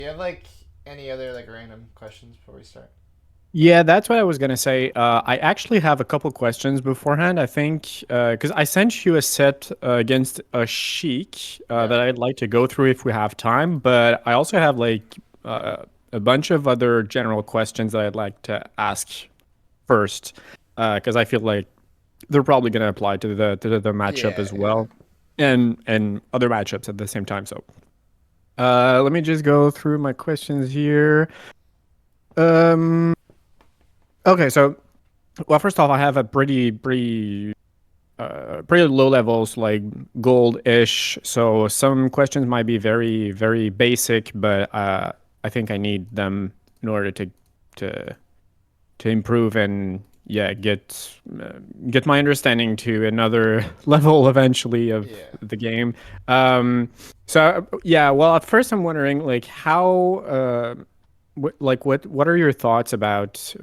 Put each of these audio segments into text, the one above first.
Do you have like any other like random questions before we start? Yeah, that's what I was gonna say. I actually have a couple questions beforehand. I think because I sent you a set against a Sheik Yeah. that I'd like to go through if we have time, but I also have like a bunch of other general questions that I'd like to ask first, because I feel like they're probably gonna apply to the matchup Yeah, as yeah. well, and other matchups at the same time. So let me just go through my questions here. Um, okay, so. Well, first off, I have a pretty low levels, like gold-ish. So some questions might be very, very basic, but I think I need them in order to to improve and yeah, get my understanding to another level eventually of Yeah. the game. Um, so yeah, well, at first I'm wondering like how what are your thoughts about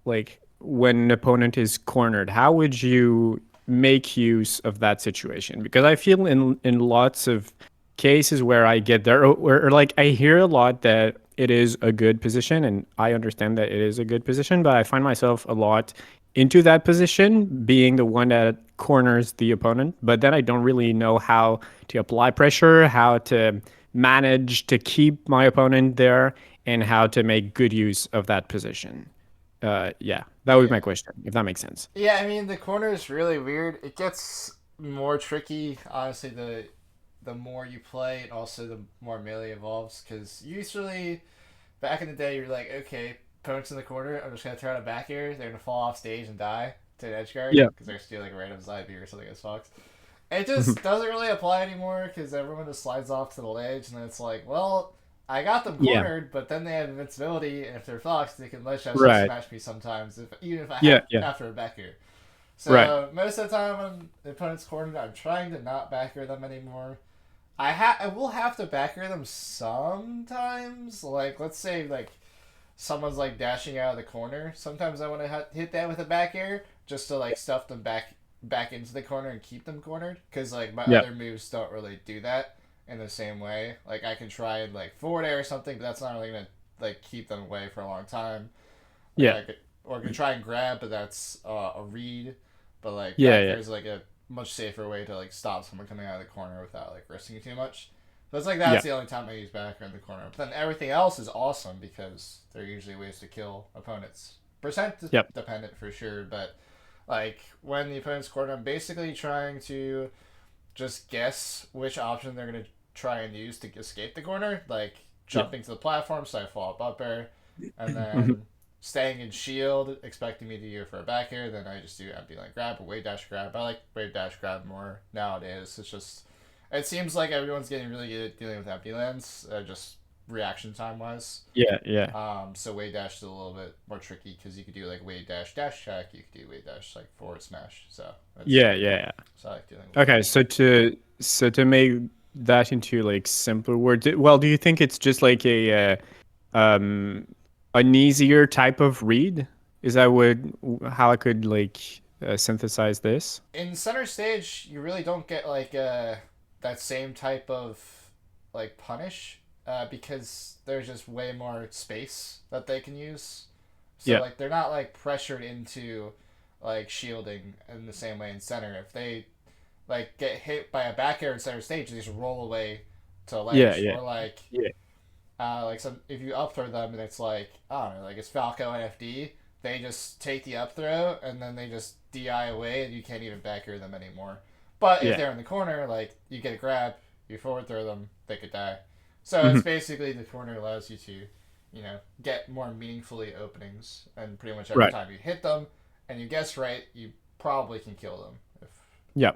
like when an opponent is cornered? How would you make use of that situation? Because I feel in lots of cases where I get there, or like I hear a lot that it is a good position, and I understand that it is a good position, but I find myself a lot into that position, being the one that corners the opponent. But then I don't really know how to apply pressure, how to manage to keep my opponent there, and how to make good use of that position. Yeah, that would be my Yeah. question, if that makes sense. Yeah, I mean the corner is really weird. It gets more tricky, honestly, the more you play and also the more melee evolves because usually back in the day you're like, okay, opponent's in the corner, I'm just gonna throw out a back air, they're gonna fall off stage and die to an edge guard Yeah. because they're stealing a random side B or something as Fox. It just doesn't really apply anymore because everyone just slides off to the ledge, and then it's like, well, I got them Yeah. cornered, but then they have invincibility, and if they're Fox, they can ledge dash and Right. smash me sometimes, even if I have Yeah. Yeah. after a back air. Right. So most of the time when the opponent's cornered, I'm trying to not back air them anymore. I will have to back air them sometimes. Like let's say like someone's like dashing out of the corner. Sometimes I want to hit that with a back air just to like stuff them back into the corner and keep them cornered. Because like my Yeah. other moves don't really do that in the same way. Like I can try and like forward air or something, but that's not really gonna like keep them away for a long time. Like Yeah. I could or I could try and grab, but that's a read. But like Yeah. back Yeah. air is like a much safer way to like stop someone coming out of the corner without like risking too much. So it's like that's Yeah. the only time I use back air in the corner. But then everything else is awesome because they're usually ways to kill opponents. Percent Yep. dependent for sure, but like when the opponent's corner, I'm basically trying to just guess which option they're gonna try and use to escape the corner. Like Yeah. jumping to the platform, so I fall up air, and Mhm. then staying in shield, expecting me to go for a back air. Then I just do empty line grab or wave dash grab. I like wave dash grab more nowadays. It's just it seems like everyone's getting really good at dealing with empty lands, just reaction time wise. Yeah. Yeah. So wave dash is a little bit more tricky because you could do like wave dash dash check. You could do wave dash like forward smash. So that's Yeah. Yeah. so I like dealing with Okay, those. so to make that into like simpler words, well, do you think it's just like um an easier type of read? Is that what how I could like synthesize this? In center stage, you really don't get like that same type of like punish because there's just way more space that they can use. So Yeah. like they're not like pressured into like shielding in the same way in center. If they like get hit by a back air in center stage, they just roll away to Yeah, ledge yeah. or Yeah. like some if you up throw them and it's like I don't know like it's Falco and FD, they just take the up throw and then they just DI away and you can't even back air them anymore. But if Yeah. they're in the corner, like you get a grab, you forward throw them, they could die. So it's Mhm. basically the corner allows you to, get more meaningfully openings and pretty much every Right. time you hit them and you guess right, you probably can kill them. If Yeah.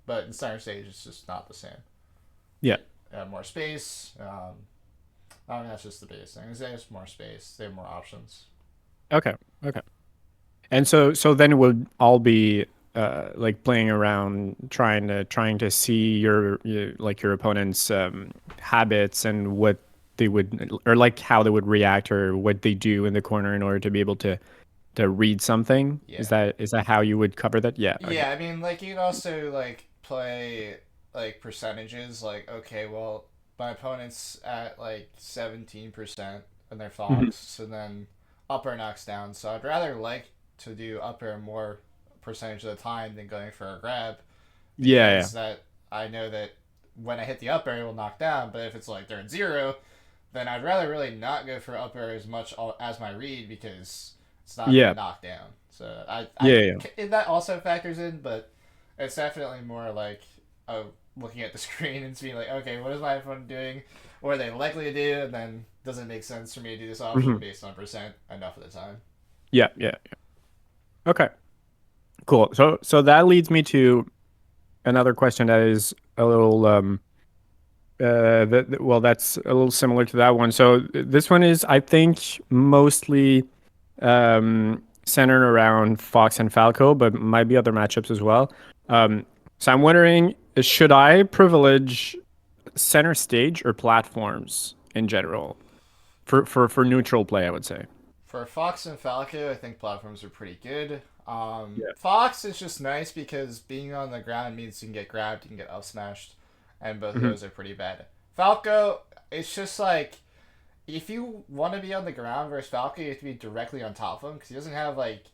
but in center stage, it's just not the same. Yeah. They have more space. I mean, that's just the biggest thing. Is they have more space. They have more options. Okay. Okay. And so then it would all be like playing around trying to see like your opponent's habits and what they would or like how they would react or what they do in the corner in order to be able to read something. Is Yeah. that how you would cover that? Yeah. Okay. Yeah, I mean, like you can also like play like percentages. Like, okay, well, my opponent's at like 17% and they're Mhm. Fox, and then up air knocks down. So I'd rather like to do up air more percentage of the time than going for a grab, Yeah, yeah. because that I know that when I hit the up air, it will knock down. But if it's like they're at zero, then I'd rather really not go for up air as much as my read, because it's not going Yeah. to knock down. So Yeah, yeah. that also factors in, but it's definitely more like looking at the screen and being like, okay, what is my opponent doing? What are they likely to do? And then does it make sense for me to do this option Mhm. based on percent enough of the time? Yeah, yeah. Okay. Cool. So that leads me to another question that is a little well, that's a little similar to that one. So this one is, I think, mostly centered around Fox and Falco, but might be other matchups as well. So I'm wondering, should I privilege center stage or platforms in general for neutral play, I would say. For Fox and Falco, I think platforms are pretty good. Yeah. Fox is just nice because being on the ground means you can get grabbed, you can get up smashed, and both of Hmm. those are pretty bad. Falco, it's just like if you want to be on the ground versus Falco, you have to be directly on top of him because he doesn't have like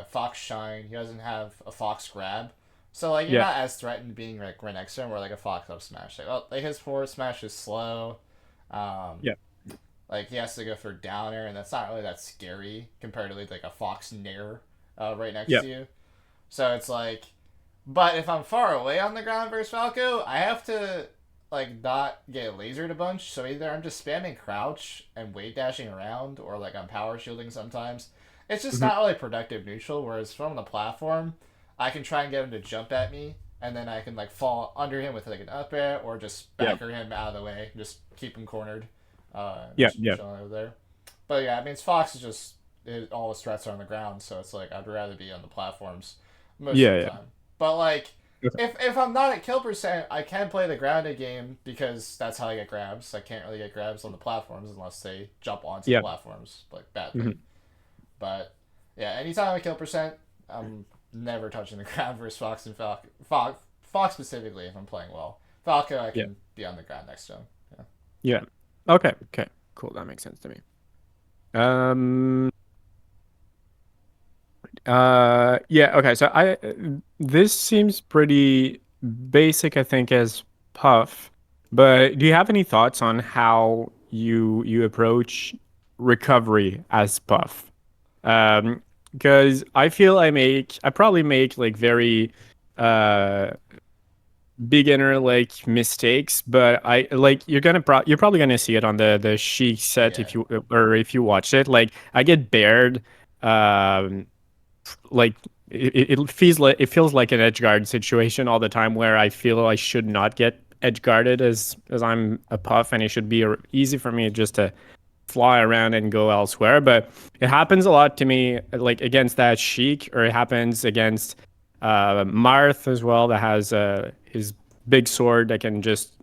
Fox Shine, he doesn't have a Fox Grab. So like you're Yeah. not as threatened being right next to him, or like a Fox up smash. Like, oh, like his forward smash is slow. Um, Yeah. like he has to go for down air, and that's not really that scary comparatively to like a Fox Nair right next Yeah. to you. So it's like, but if I'm far away on the ground versus Falco, I have to like not get lasered a bunch. So either I'm just spamming crouch and wave dashing around, or like I'm power shielding sometimes. It's just Hmm. not really productive neutral. Whereas from the platform, I can try and get him to jump at me, and then I can like fall under him with like an up air, or just Yeah. backer him out of the way, just keep him cornered, Yeah. just Yeah. chilling over there. But yeah, I mean, Fox is just all his threats are on the ground, so it's like I'd rather be on the platforms most of Yeah. the Yeah. time. But like, Okay. if I'm not at kill percent, I can play the grounded game because that's how I get grabs. I can't really get grabs on the platforms unless they jump onto the Yeah. platforms like badly. Hmm. But yeah, anytime I kill percent, I'm never touching the ground versus Fox and Falco. Fox specifically if I'm playing well. Falco, I Yeah. can be on the ground next to him. Yeah. Yeah. Okay. Okay. Cool. That makes sense to me. Um. Yeah. Okay. So this seems pretty basic, I think, as Puff. But do you have any thoughts on how you approach recovery as Puff? Because I feel I probably make like very uh beginner like mistakes, but I like you're probably gonna see it on the Sheik set Yeah. if you watch it. Like I get bared, um, like it feels like an edge guard situation all the time where I feel I should not get edge guarded as I'm a Puff, and it should be easy for me just to fly around and go elsewhere. But it happens a lot to me, like against that Sheik, or it happens against Marth as well, that has his big sword that can just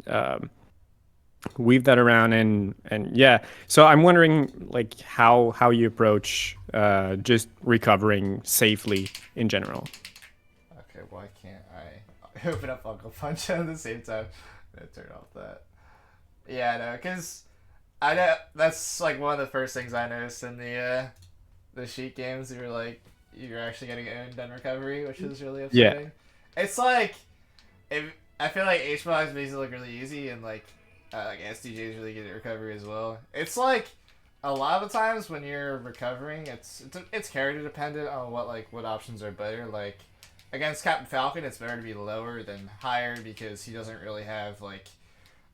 weave that around, and yeah. So I'm wondering like how you approach just recovering safely in general. Okay, why can't I open up Uncle Punch at the same time? Turn off that. Yeah, no, because I know that's like one of the first things I noticed in the Sheik games. You were like you're actually getting owned on recovery, which is really Yeah. upsetting. It's like if I feel like HBox makes it look really easy, and like SDJ is really good at recovery as well. It's like a lot of the times when you're recovering, it's character dependent on what options are better. Like against Captain Falcon, it's better to be lower than higher because he doesn't really have like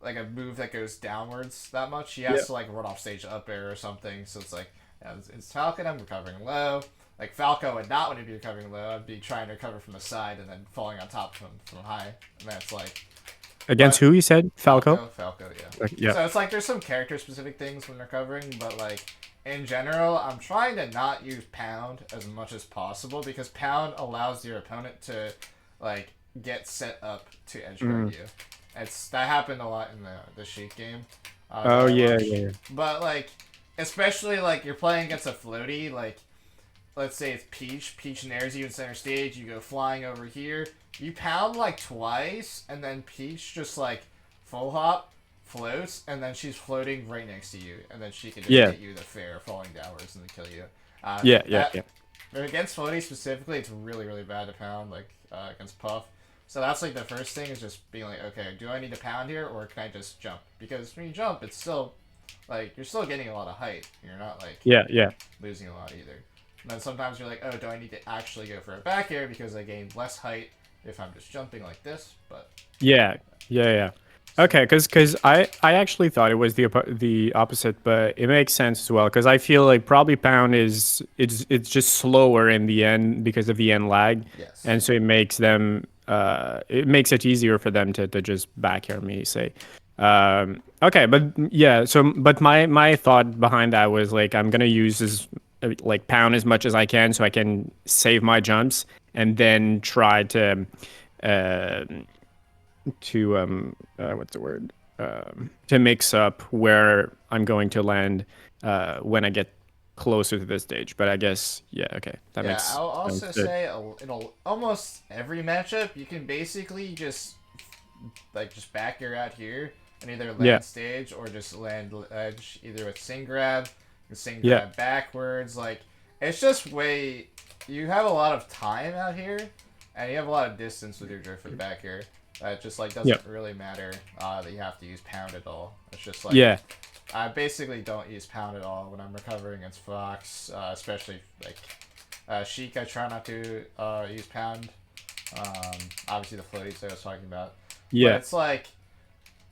a move that goes downwards that much. He Yeah. has to like run off stage up air or something. So it's like, yeah, it's Falcon. I'm recovering low. Like Falco would not want to be recovering low. I'd be trying to recover from the side and then falling on top of him from high. And that's like, Against but who you said? Falco? Falco, yeah. Like, yeah. So it's like there's some character specific things when recovering, but like in general, I'm trying to not use pound as much as possible because pound allows your opponent to like get set up to edge guard Mm. you. That happened a lot in the Sheik game that Oh I yeah, watched. yeah, yeah. But like especially like you're playing against a floaty, like let's say it's Peach nairs you in center stage, you go flying over here, you pound like twice, and then Peach just like full hop floats, and then she's floating right next to you, and then she can just Yeah. hit you with a fair falling downwards and then kill you. Yeah. Yeah. That Yeah. but against floaty specifically, it's really really bad to pound like against Puff. So that's like the first thing is just being like, okay, do I need to pound here or can I just jump? Because when you jump, it's still like you're still getting a lot of height. You're not like Yeah. Yeah. losing a lot either. And then sometimes you're like, oh, do I need to actually go for a back air because I gain less height if I'm just jumping like this? But Yeah. Yeah. Yeah. Okay, because I actually thought it was the opposite, but it makes sense as well. Because I feel like probably pound it's just slower in the end because of the end lag, yes, and so it makes it easier for them to just back air me, say. Okay, but yeah, so but my thought behind that was like I'm gonna use this like pound as much as I can so I can save my jumps and then try uh, to what's the word to mix up where I'm going to land when I get closer to this stage. But I guess yeah, okay, that yeah. makes I'll sense. also say in almost every matchup, you can basically just back air out here and either Yeah, land stage or just land edge either with sing grab, sing yeah, grab backwards. Like it's just way you have a lot of time out here, and you have a lot of distance with your drift with back air. It just like yeah, doesn't really matter that you have to use pound at all. It's just like yeah, I basically don't use pound at all when I'm recovering against Fox, especially like Sheik. I try not to use pound. Obviously the floaties I was talking about, but yeah, it's like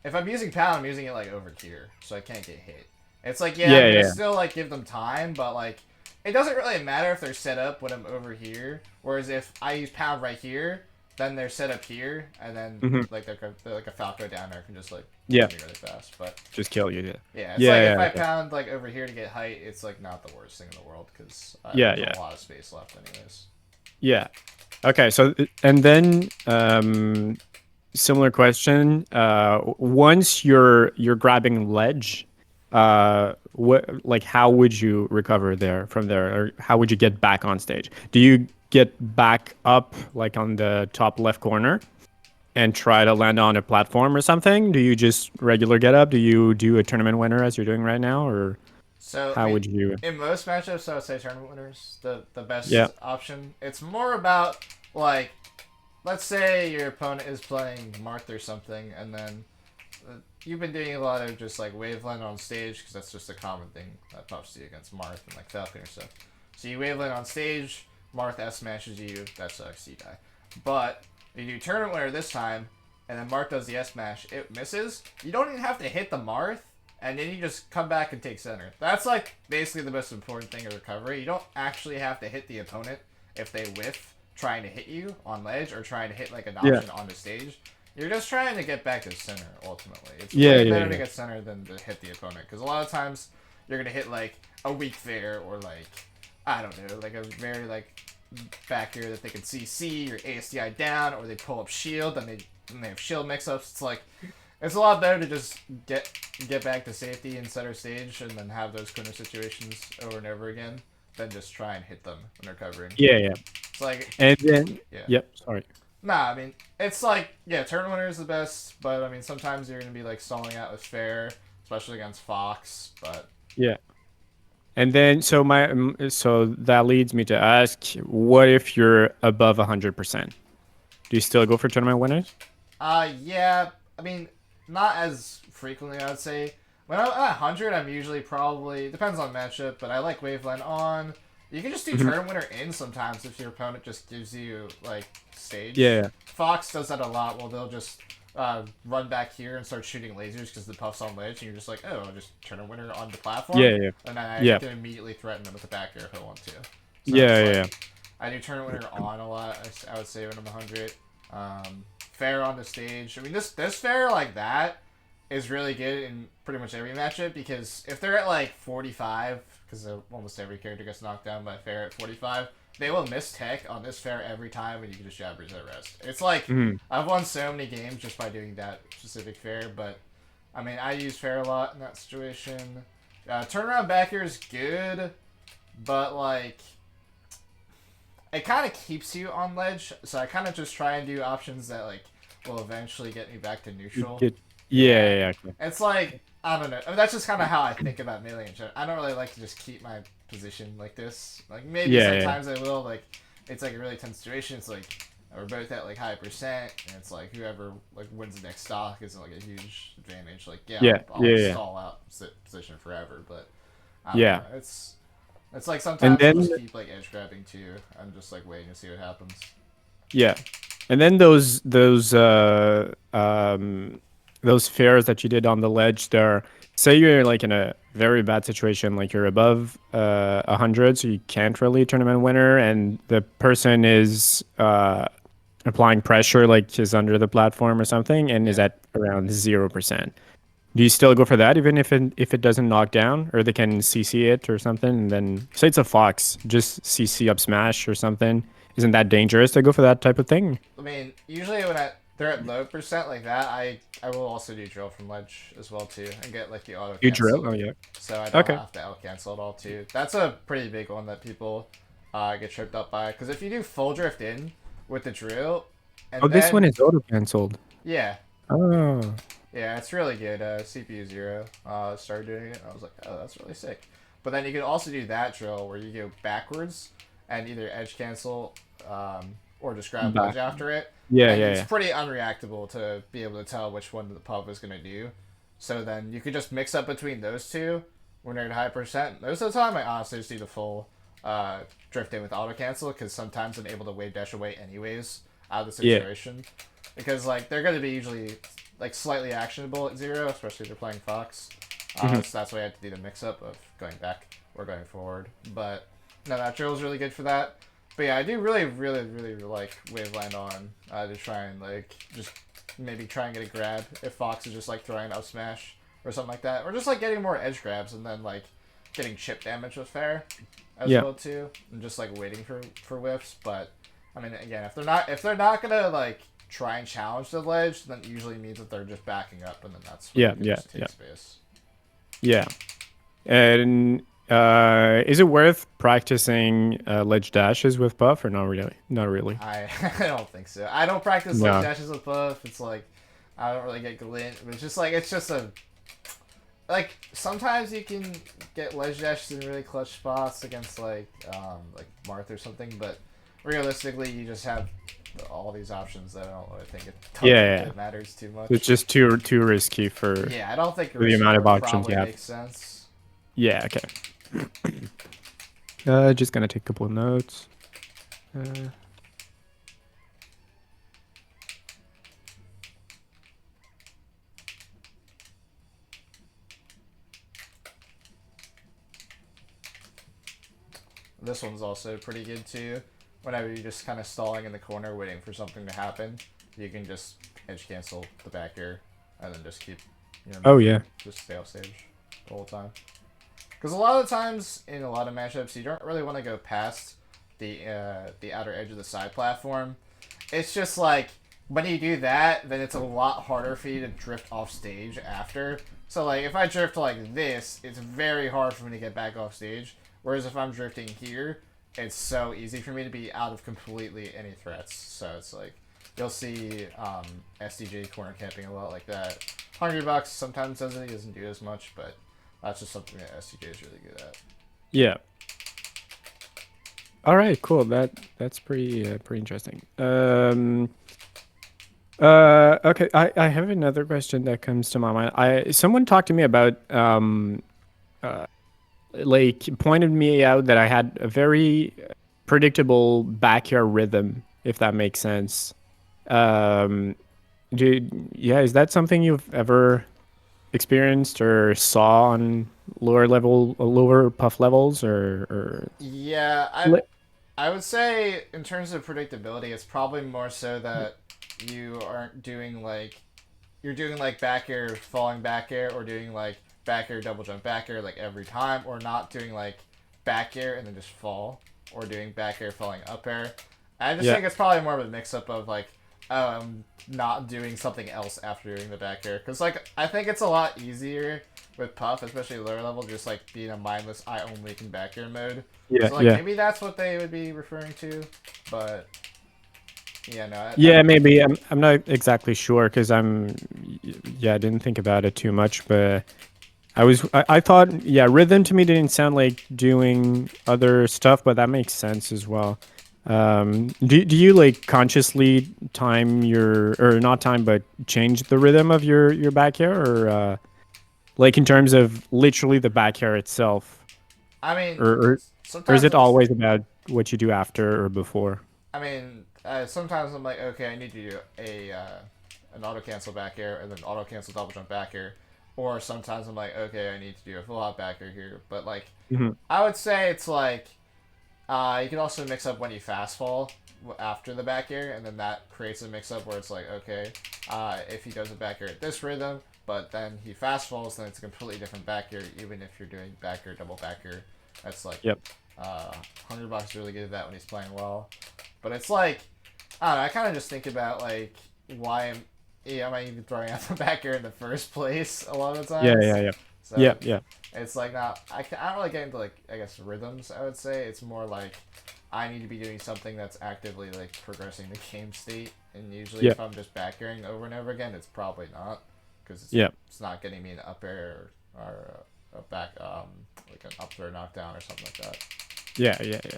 if I'm using pound, I'm using it like over here, so I can't get hit. It's like yeah, I'm yeah, gonna yeah, still like give them time, but like it doesn't really matter if they're set up when I'm over here. Whereas if I use pound right here, then they're set up here, and then hmm like they're like a Falco down there can just like yeah, kill me really fast. But just kill you. Yeah, yeah, it's like yeah, if yeah, I okay. pound like over here to get height, it's like not the worst thing in the world because Yeah, there's yeah, a lot of space left anyways. yeah. Okay, so and then similar question. Once you're grabbing ledge, what like how would you recover there from there, or how would you get back on stage? Do you get back up like on the top left corner and try to land on a platform or something? Do you just regular get up? Do you do a tournament winner as you're doing right now, or So I how mean, would you? in most matchups, I would say tournament winners the Yeah. best option. It's more about like, let's say your opponent is playing Marth or something, and then you've been doing a lot of just like waveland on stage because that's just a common thing that pops to you against Marth and like Falcon or stuff. So you waveland on stage, Marth S smashes you, that sucks, you die. But you do tournament winner this time, and then Marth does the S smash, it misses. You don't even have to hit the Marth, and then you just come back and take center. That's like basically the most important thing of recovery. You don't actually have to hit the opponent if they whiff trying to hit you on ledge or trying to hit like an Yeah. option on the stage. You're just trying to get back to center ultimately. It's Yeah. way Yeah. better to Yeah. get center than to hit the opponent because a lot of times you're gonna hit like a weak fair or like I don't know like a very like back here that they can CC or ASDI down or they pull up shield and they have shield mix-ups. It's like it's a lot better to just get back to safety and center stage and then have those corner situations over and over again than just try and hit them when they're covering. Yeah. Yeah. It's like And then yeah. yep. Sorry. Nah, I mean, it's like, yeah, turn winner is the best, but I mean, sometimes you're going to be like stalling out with fair, especially against Fox, but Yeah. And then, so that leads me to ask, what if you're above 100%? Do you still go for tournament winners? yeah, I mean, not as frequently, I would say. When I'm at 100, I'm usually probably, depends on matchup, but I like Waveland on. You can just do Mhm. turn winner in sometimes if your opponent just gives you, like, stage. Yeah, Fox does that a lot, well, they'll just run back here and start shooting lasers because the puff's on ledge, and you're just like, oh, I'll just turn a winner on the platform, yeah, yeah, and then I yeah, can immediately threaten them with the back air if I want to. So yeah, it's yeah, like, yeah. I do turn a winner on a lot, I would say when I'm 100. Fair on the stage. I mean, this fair like that is really good in pretty much every matchup because if they're at like 45, because almost every character gets knocked down by fair at 45, they will miss tech on this fair every time and you can just jabbers at rest. It's like, Mhm. I've won so many games just by doing that specific fair, but I mean, I use fair a lot in that situation. Turnaround back here is good, but like, it kind of keeps you on ledge, so I kind of just try and do options that like will eventually get me back to neutral. Get, Yeah. Yeah. Okay. It's like, I don't know. I mean, that's just kind of how I think about melee in general. I don't really like to just keep my position like this. Like, maybe Yeah. sometimes I will. Like, it's like a really tense situation. It's like, we're both at like high percent, and it's like whoever like wins the next stock is like a huge advantage. Like, yeah, Yeah. I'll Yeah. stall out position forever, but I don't Yeah. know. It's like And sometimes I'll then just keep like edge grabbing too. I'm just like waiting to see what happens. yeah. And then those fares that you did on the ledge there, say you're like in a very bad situation, like you're above 100, so you can't really tournament winner, and the person is applying pressure, like is under the platform or something, and is Yeah. at around 0%. Do you still go for that even if it doesn't knock down, or they can CC it or something, and then say it's a fox, just CC up smash or something? Isn't that dangerous to go for that type of thing? I mean, usually when they're at low percent like that, I will also do drill from ledge as well too, and get like the auto You drill? cancel, Oh yeah. so I don't Okay. have to out cancel at all too. That's a pretty big one that people get tripped up by, because if you do full drift in with the drill, Oh, and this one then is auto canceled. yeah, Oh. yeah, it's really good. CPU zero started doing it. I was like, oh, that's really sick. But then you can also do that drill where you go backwards and either edge cancel or just grab ledge Back. after it. Yeah, And yeah, it's yeah. pretty unreactable to be able to tell which one the pub is going to do. So then you could just mix up between those two when they're at high percent. Most of the time, I honestly just do the full drift in with auto cancel, because sometimes I'm able to wave dash away anyways out of the Yeah. situation. Because like they're going to be usually like slightly actionable at zero, especially if they're playing Fox. Mhm. So that's why I had to do the mix up of going back or going forward. But no, that drill is really good for that. But yeah, I do really like Waveland on to try and like just maybe try and get a grab if Fox is just like throwing up smash or something like that, or just like getting more edge grabs and then like getting chip damage with fair as Yeah. well too, and just like waiting for whiffs. But I mean, again, if they're not gonna like try and challenge the ledge, then it usually means that they're just backing up, and then that's when Yeah, you can yeah, just take yeah. space. Yeah. And is it worth practicing ledge dashes with buff or not really? Not really. I don't think so. I don't practice ledge No. dashes with buff. It's like I don't really get glint. But it's just a like sometimes you can get ledge dashes in really clutch spots against like Marth or something, but realistically you just have all these options that I don't really think Yeah, yeah. it matters too It's much. just too risky for Yeah, I don't think the risk amount of reward options you probably have. makes sense. Yeah, okay. Just gonna take a couple of notes. Uh, This one's also pretty good too. Whenever you're just kind of stalling in the corner waiting for something to happen, you can just edge cancel the back air and then just keep oh motion, yeah. just stay off stage the whole time. Because a lot of times in a lot of matchups, you don't really want to go past the outer edge of the side platform. It's just like when you do that, then it's a lot harder for you to drift off stage after. So like if I drift like this, it's very hard for me to get back off stage. Whereas if I'm drifting here, it's so easy for me to be out of completely any threats. So it's like you'll see SDJ corner camping a lot like that. $100 sometimes doesn't he doesn't do as much, but that's just something that SDJ is really good at. Yeah. All right, cool. That's pretty interesting. Okay, I have another question that comes to my mind. Someone talked to me about like pointed me out that I had a very predictable backyard rhythm, if that makes sense. Um, yeah, is that something you've ever experienced or saw on lower puff levels, or Yeah, li- I would say in terms of predictability, it's probably more so that you aren't doing like you're doing like back air falling back air, or doing like back air double jump back air like every time, or not doing like back air and then just fall, or doing back air falling up air. I just yeah, think it's probably more of a mix up of like, oh, I'm not doing something else after doing the back air, because like I think it's a lot easier with Puff, especially lower level, just like being a mindless I only can back air mode. yeah, So like yeah, maybe that's what they would be referring to, but Yeah, no, Yeah, maybe. I'm not exactly sure because yeah, I didn't think about it too much, but I thought, yeah, rhythm to me didn't sound like doing other stuff, but that makes sense as well. Do you like consciously time your, or not time, but change the rhythm of your back hair, or like in terms of literally the back hair itself, I mean, or or, or is sometimes it I'm just always about what you do after or before? sometimes I'm like, okay, I need to do an auto cancel back air and then auto cancel double jump back air, or sometimes I'm like, okay, I need to do a full hop back air here. But like, Hmm. I would say it's like, you can also mix up when you fast fall after the back air, and then that creates a mix up where it's like, okay, if he does a back air at this rhythm, but then he fast falls, then it's a completely different back air, even if you're doing back air, double back air. That's like, Yep. $100 really good at that when he's playing well. But it's like, I don't know, I kind of just think about like, am I even throwing out the back air in the first place a lot of the Yeah, times? yeah, yeah, yeah, So yeah, it's like not, I don't really get into like, I guess, rhythms, I would say. It's more like, I need to be doing something that's actively like progressing the game state. And usually yeah, if I'm just back airing over and over again, it's probably not. Because yeah, it's not getting me an up air or a back, like an up throw knockdown or something like that. yeah, yeah, yeah.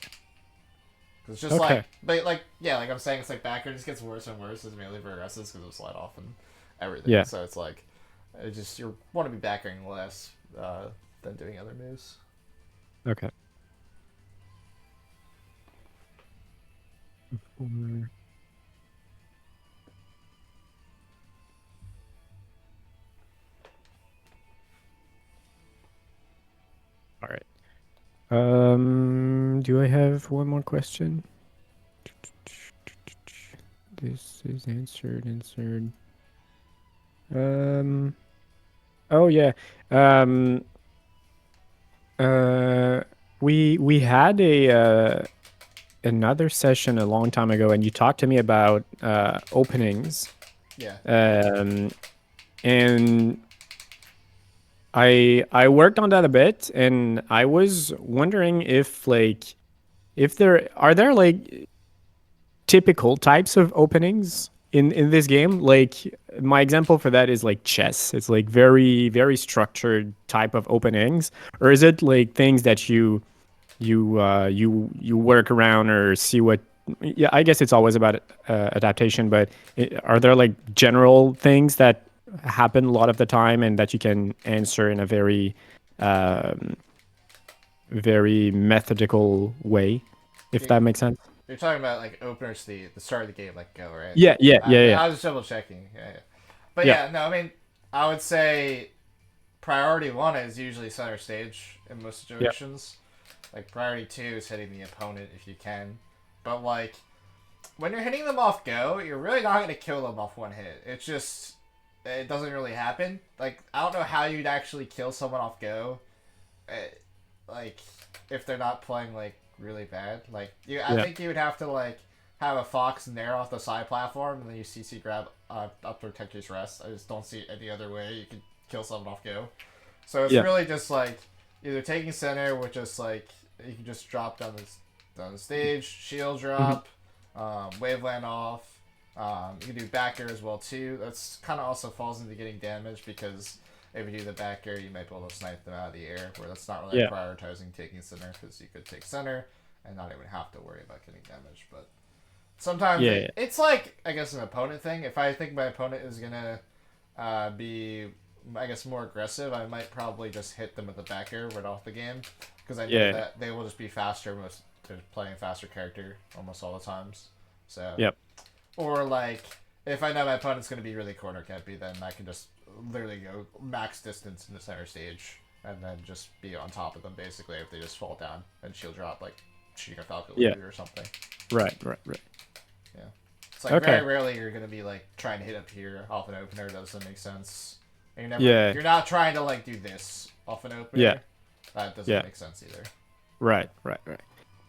Cause it's just like, Okay. but like, yeah, like I'm saying, it's like back air just gets worse and worse as melee progresses because of slide off and everything. Yeah. So it's like, it just, you want to be back airing less than doing other moves. Okay. Mm, all right. Do I have one more question? This is answered, answered. Um, oh yeah. Um, uh, we had another session a long time ago, and you talked to me about openings. Yeah. Um, and I worked on that a bit, and I was wondering if like if there like typical types of openings in this game. Like my example for that is like chess. It's like very structured type of openings, or is it like things that you work around or see what? Yeah, I guess it's always about adaptation, but are there like general things that happen a lot of the time and that you can answer in a um, very methodical way, if You're, that makes sense? you're talking about like openers, the start of the game, like go, right? Yeah, yeah, yeah, Okay, yeah, I was just double checking. Yeah, yeah. But yeah, yeah, no, I mean, I would say priority one is usually center stage in most yeah, situations. Like priority two is hitting the opponent if you can. But like when you're hitting them off go, you're really not gonna kill them off one hit. It's just it doesn't really happen. Like I don't know how you'd actually kill someone off go. Like if they're not playing like really bad. Like I yeah, think you would have to like have a fox nair off the side platform and then you CC grab up to Tetris rest. I just don't see any other way you could kill someone off go. So it's yeah. really just like either taking center, which is like you can just drop down the stage, shield Hmm. drop, waveland off. You can do back air as well too. That's kind of also falls into getting damage because if you do the back air, you might be able to snipe them out of the air. Where that's not really Yeah, prioritizing taking center because you could take center and not even have to worry about getting damage. But sometimes yeah, yeah, it's like I guess an opponent thing. If I think my opponent is gonna be I guess more aggressive, I might probably just hit them with the back air right off the game because I know yeah, that they will just be faster most. They're playing a faster character almost all the times. So yeah, or like if I know my opponent's gonna be really corner campy, then I can just literally go max distance in the center stage and then just be on top of them basically if they just fall down and shield drop like Sheik yeah. or something. Right, right, right. Yeah. It's like Okay. very rarely you're gonna be like trying to hit up here off an opener. Doesn't make sense. And Yeah, you're not trying to like do this off an yeah, opener. That doesn't yeah. make sense either. Right, right, right.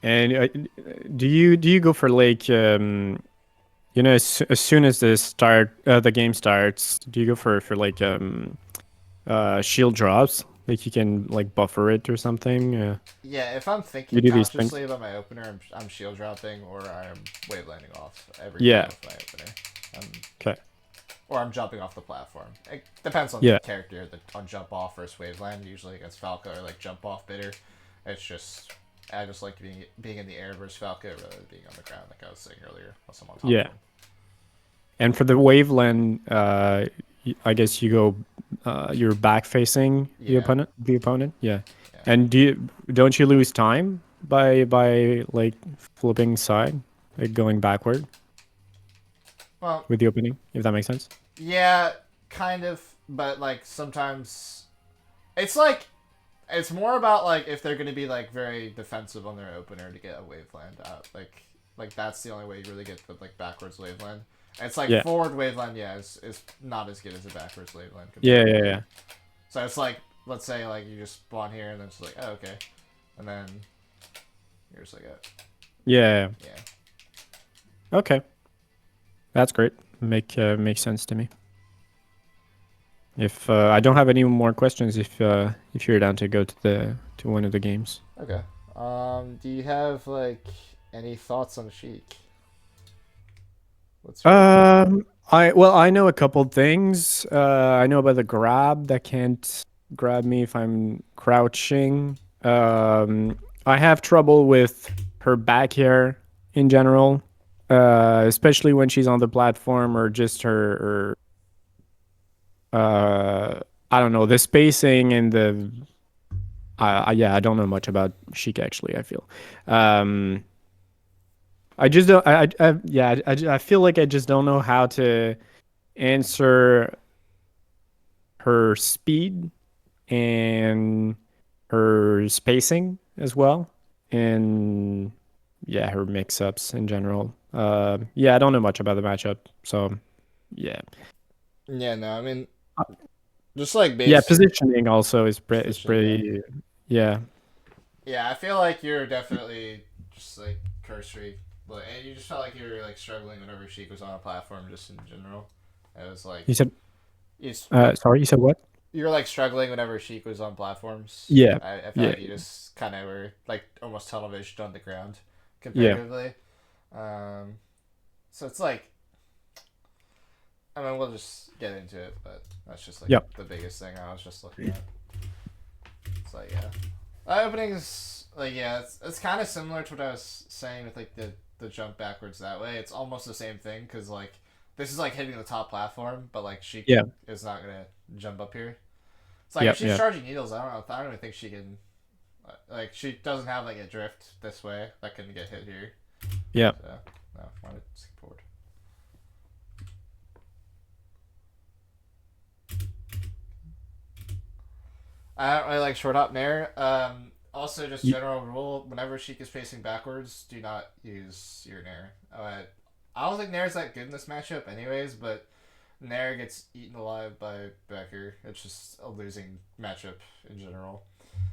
And do you go for like as soon as the game starts, do you go for like shield drops? Like you can like buffer it or something. Yeah, if I'm You thinking do these things. consciously about my opener, I'm shield dropping or I'm wave landing off every time Yeah. with my opener. Okay. Or I'm jumping off the platform. It depends on the Yeah. character. On jump off versus wave land, usually against Falco or like jump off bitter. It's just I just like being in the air versus Falco rather than being on the ground, like I was saying earlier. Unless I'm on top of Yeah. him. And for the waveland, I guess you go, you're back facing the Yeah, opponent. The opponent, yeah. yeah. And don't you lose time by like flipping side, like going backward Well, with the opening, if that makes sense? yeah, kind of, but like sometimes it's like it's more about like if they're gonna be like very defensive on their opener to get a waveland out. Like that's the only way you really get the like backwards waveland. It's like Yeah. forward waveland, yeah, is not as good as a backwards waveland. Yeah, yeah, yeah. So it's like let's say like you just spawn here and then it's like oh okay, and then you're just like oh Yeah. yeah. Okay. That's great. Makes sense to me. If I don't have any more questions, if you're down to go to one of the games. Okay. Do you have like any thoughts on Sheik? What's your I know a couple things. I know about the grab that can't grab me if I'm crouching. I have trouble with her back air in general, especially when she's on the platform or just her I don't know, the spacing and the yeah, I don't know much about Sheik actually, I feel. Um, I just don't yeah, I feel like I just don't know how to answer her speed and her spacing as well, and yeah, her mix-ups in general. Yeah, I don't know much about the matchup, so yeah. yeah no I mean Uh, just like Yeah, base positioning also is position yeah. pretty, yeah. Yeah, I feel like you're definitely just like cursory, but and you just felt like you were like struggling whenever Sheik was on a platform, just in general. It was like You said, you sorry, you said what? you were like struggling whenever Sheik was on platforms. Yeah, I felt yeah, like you just kind of were like almost television on the ground yeah. comparatively. Um, so it's like I mean we'll just get into it, but that's just like Yep. the biggest thing I was just looking at. It's like yeah. The opening is like yeah, it's kind of similar to what I was saying with like the jump backwards that way. It's almost the same thing because like this is like hitting the top platform, but like she Yeah. is not gonna jump up here. It's like if Yep. she's Yep. charging needles, I don't even think she can. Like she doesn't have like a drift this way that can get hit here. Yep. So no, I want to skip forward. I don't really like short hop Nair. Also, just Y- general rule: whenever Sheik is facing backwards, do not use your Nair. I don't think Nair's that good in this matchup, anyways. But Nair gets eaten alive by Becker. It's just a losing matchup in general.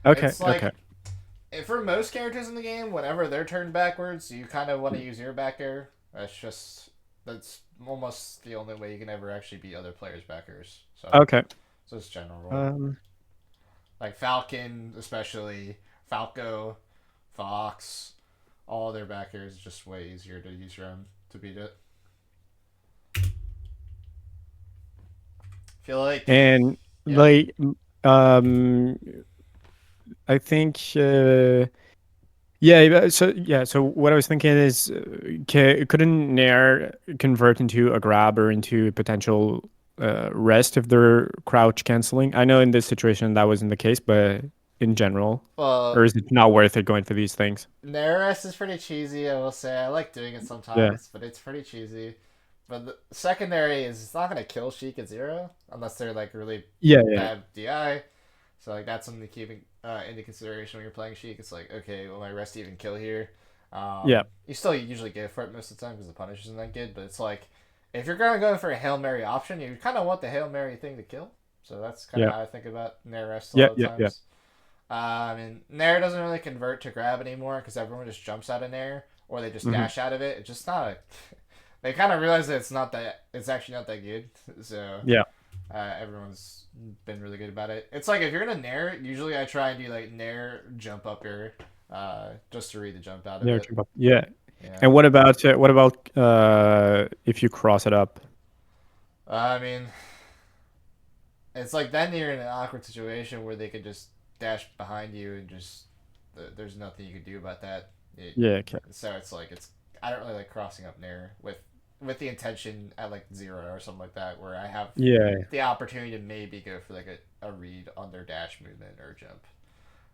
Okay. It's like Okay. for most characters in the game, whenever they're turned backwards, you kind of want to use your back air. That's almost the only way you can ever actually beat other players' backers. Okay. So it's general rule. Um. Like Falcon, especially Falco, Fox, all their backers just way easier to use your own to beat it. Feel like And yeah. like, um, I think. Yeah. So yeah. So what I was thinking is, couldn't Nair convert into a grab or into a potential rest if they're crouch canceling? I know in this situation that wasn't the case, but in general, or is it not worth it going for these things? Nairest is pretty cheesy, I will say. I like doing it Yeah. sometimes, but it's pretty cheesy. But the secondary is it's not gonna kill Sheik at zero unless they're like really Yeah. Yeah. bad DI. So like that's something to keep into consideration when you're playing Sheik. It's like okay, will my rest even kill here? Yeah. You still usually get for it most of the time because the punish isn't that good. But it's like if you're gonna go for a hail mary option, you kind of want the hail mary thing to kill. So that's kind of Yeah. how I think about Nair rest a Yeah. lot of Yeah. Yeah. times. And Nair doesn't really convert to grab anymore because everyone just jumps out of Nair or they just Hmm. dash out of it. It's just not a. They kind of realize that it's not that. It's actually not that good. So Yeah. Everyone's been really good about it. It's like if you're gonna Nair, usually I try and do like Nair jump up air, just to read the jump out of Yeah, it. jump up. Yeah. Yeah. And what about if you cross it up? I mean, it's like then you're in an awkward situation where they could just dash behind you and just there's nothing you can do about that. Yeah, okay. So it's like it's I don't really like crossing up Nair with the intention at like 0 or something like that where I have Yeah. the opportunity to maybe go for like a read on their dash movement or jump.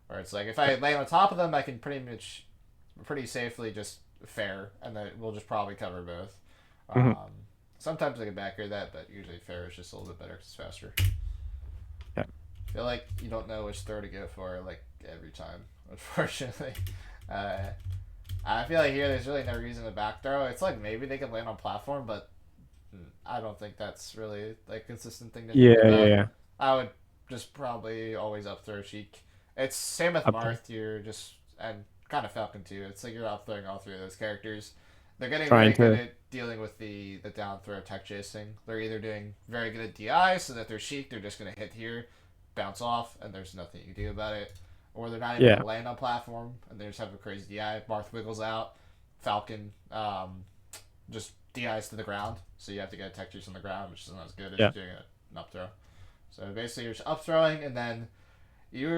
Or it's like if I lay on top of them, I can pretty safely just fair, and then we'll just probably cover both. Mhm. Sometimes I can back air that, but usually fair is just a little bit better because it's faster. Yeah. I feel like you don't know which throw to go for like every time, unfortunately. Uh, I feel like here there's really no reason to back throw. It's like maybe they could land on platform, but I don't think that's really like a consistent thing to think Yeah, yeah, about. yeah. I would just probably always up throw Sheik. It's same with Up there. Marth. You're just and kind of Falcon too. It's like you're up throwing all three of those characters. They're getting Trying very good to. at dealing with the down throw tech chasing. They're either doing very good at DI, so that they're Sheik, they're just gonna hit here, bounce off, and there's nothing you can do about it. Or they're not even Yeah. gonna land on platform, and they just have a crazy DI. Marth wiggles out, Falcon just DIs to the ground, so you have to get a tech juice on the ground, which isn't as good as Yeah. doing an up throw. So basically, you're just up throwing, and then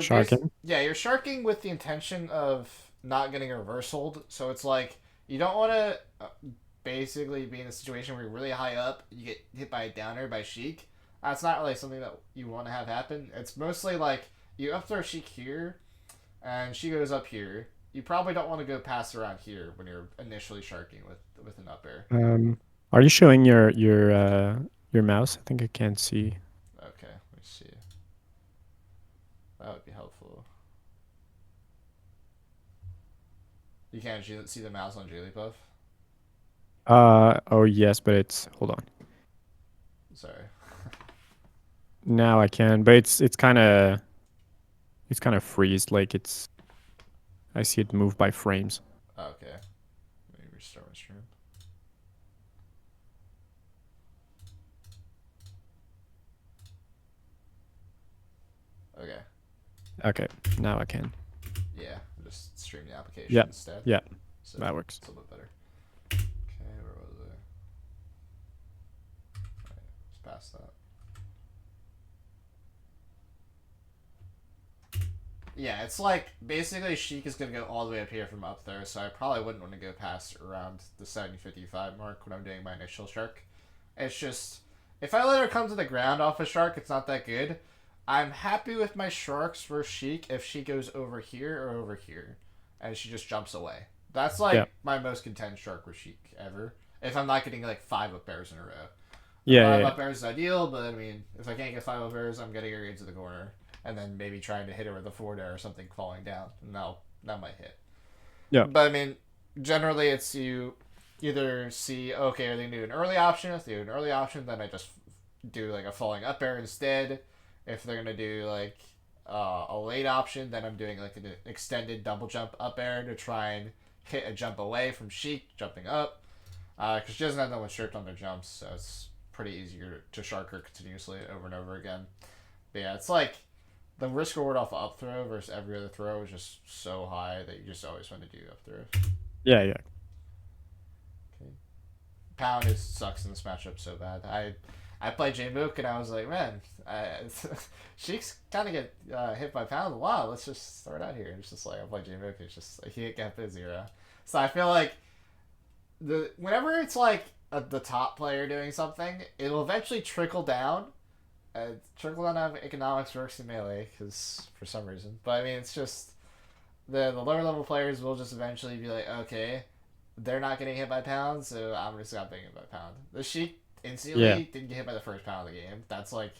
Sharking. you're sharking with the intention of not getting reversaled. So it's like you don't want to basically be in a situation where you're really high up, you get hit by a downer by Sheik. That's not really something that you want to have happen. It's mostly like you up throw Sheik here, and she goes up here. You probably don't want to go past around here when you're initially sharking with an up air. Are you showing your mouse? I think I can't see. Okay, let me see. That would be helpful. You can't see the mouse on Jigglypuff? Oh yes, but it's hold on. Sorry. Now I can, but it's kind of freezed. Like I see it move by frames. Okay. Let me restart my stream. Okay. Okay, now I can. Yeah, just stream the application Yeah, instead. yeah, So that works. it's a little bit better. Okay, where was it? Alright, let's pass that. Yeah, it's like basically Sheik is gonna go all the way up here from up there, so I probably wouldn't want to go past around the 70-55 mark when I'm doing my initial shark. It's just if I let her come to the ground off a shark, it's not that good. I'm happy with my sharks for Sheik if she goes over here or over here, and she just jumps away. That's Yeah, like my most content shark with Sheik ever. If I'm not getting like 5 up airs in a row. yeah, yeah, Five yeah. up airs is ideal, but I mean, if I can't get 5 up airs, I'm getting her into the corner, and then maybe trying to hit her with a forward air or something falling down. No, that might hit. Yeah. But I mean, generally it's you either see okay, are they gonna do an early option? If they do an early option, then I just do like a falling up air instead. If they're gonna do like a late option, then I'm doing like an extended double jump up air to try and hit a jump away from Sheik jumping up. Because she doesn't have that much shirt on their jumps, so it's pretty easy to shark her continuously over and over again. But yeah, it's like the risk reward off up throw versus every other throw is just so high that you just always want to do up throw. Yeah, yeah. Okay. Pound is sucks in this matchup so bad. I played J-Mook and I was like, man, Sheik's kind of get hit by Pound a lot. Let's just throw it out here. It's just like I play J-Mook. It's just like, he can't get the 0. So I feel like whenever it's like the top player doing something, it'll eventually trickle down. Trickle down how economics works in Melee, because for some reason. But I mean, it's just the lower level players will just eventually be like, okay, they're not getting hit by Pound, so I'm just not being hit by Pound. The Sheik instantly Yeah. didn't get hit by the first Pound of the game. That's like,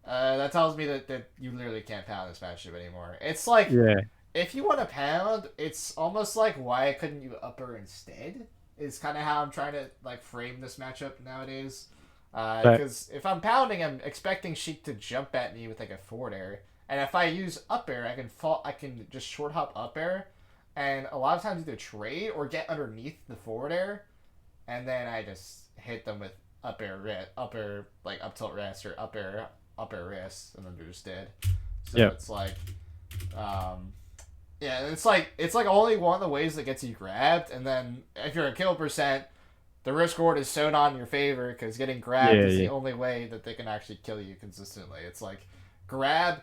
that tells me that you literally can't Pound this matchup anymore. It's like, Yeah. if you want to Pound, it's almost like why couldn't you upper instead? Is kind of how I'm trying to like frame this matchup nowadays. Right. Because if I'm pounding, I'm expecting Sheik to jump at me with like a forward air, and if I use up air, I can just short hop up air, and a lot of times either trade or get underneath the forward air, and then I just hit them with upper like up tilt rest or upper wrist, and then they're just dead. So Yeah. it's like, yeah, it's like only one of the ways that gets you grabbed, and then if you're a kill percent, the risk reward is so not in your favor because getting grabbed Yeah, is the yeah. only way that they can actually kill you consistently. It's like grab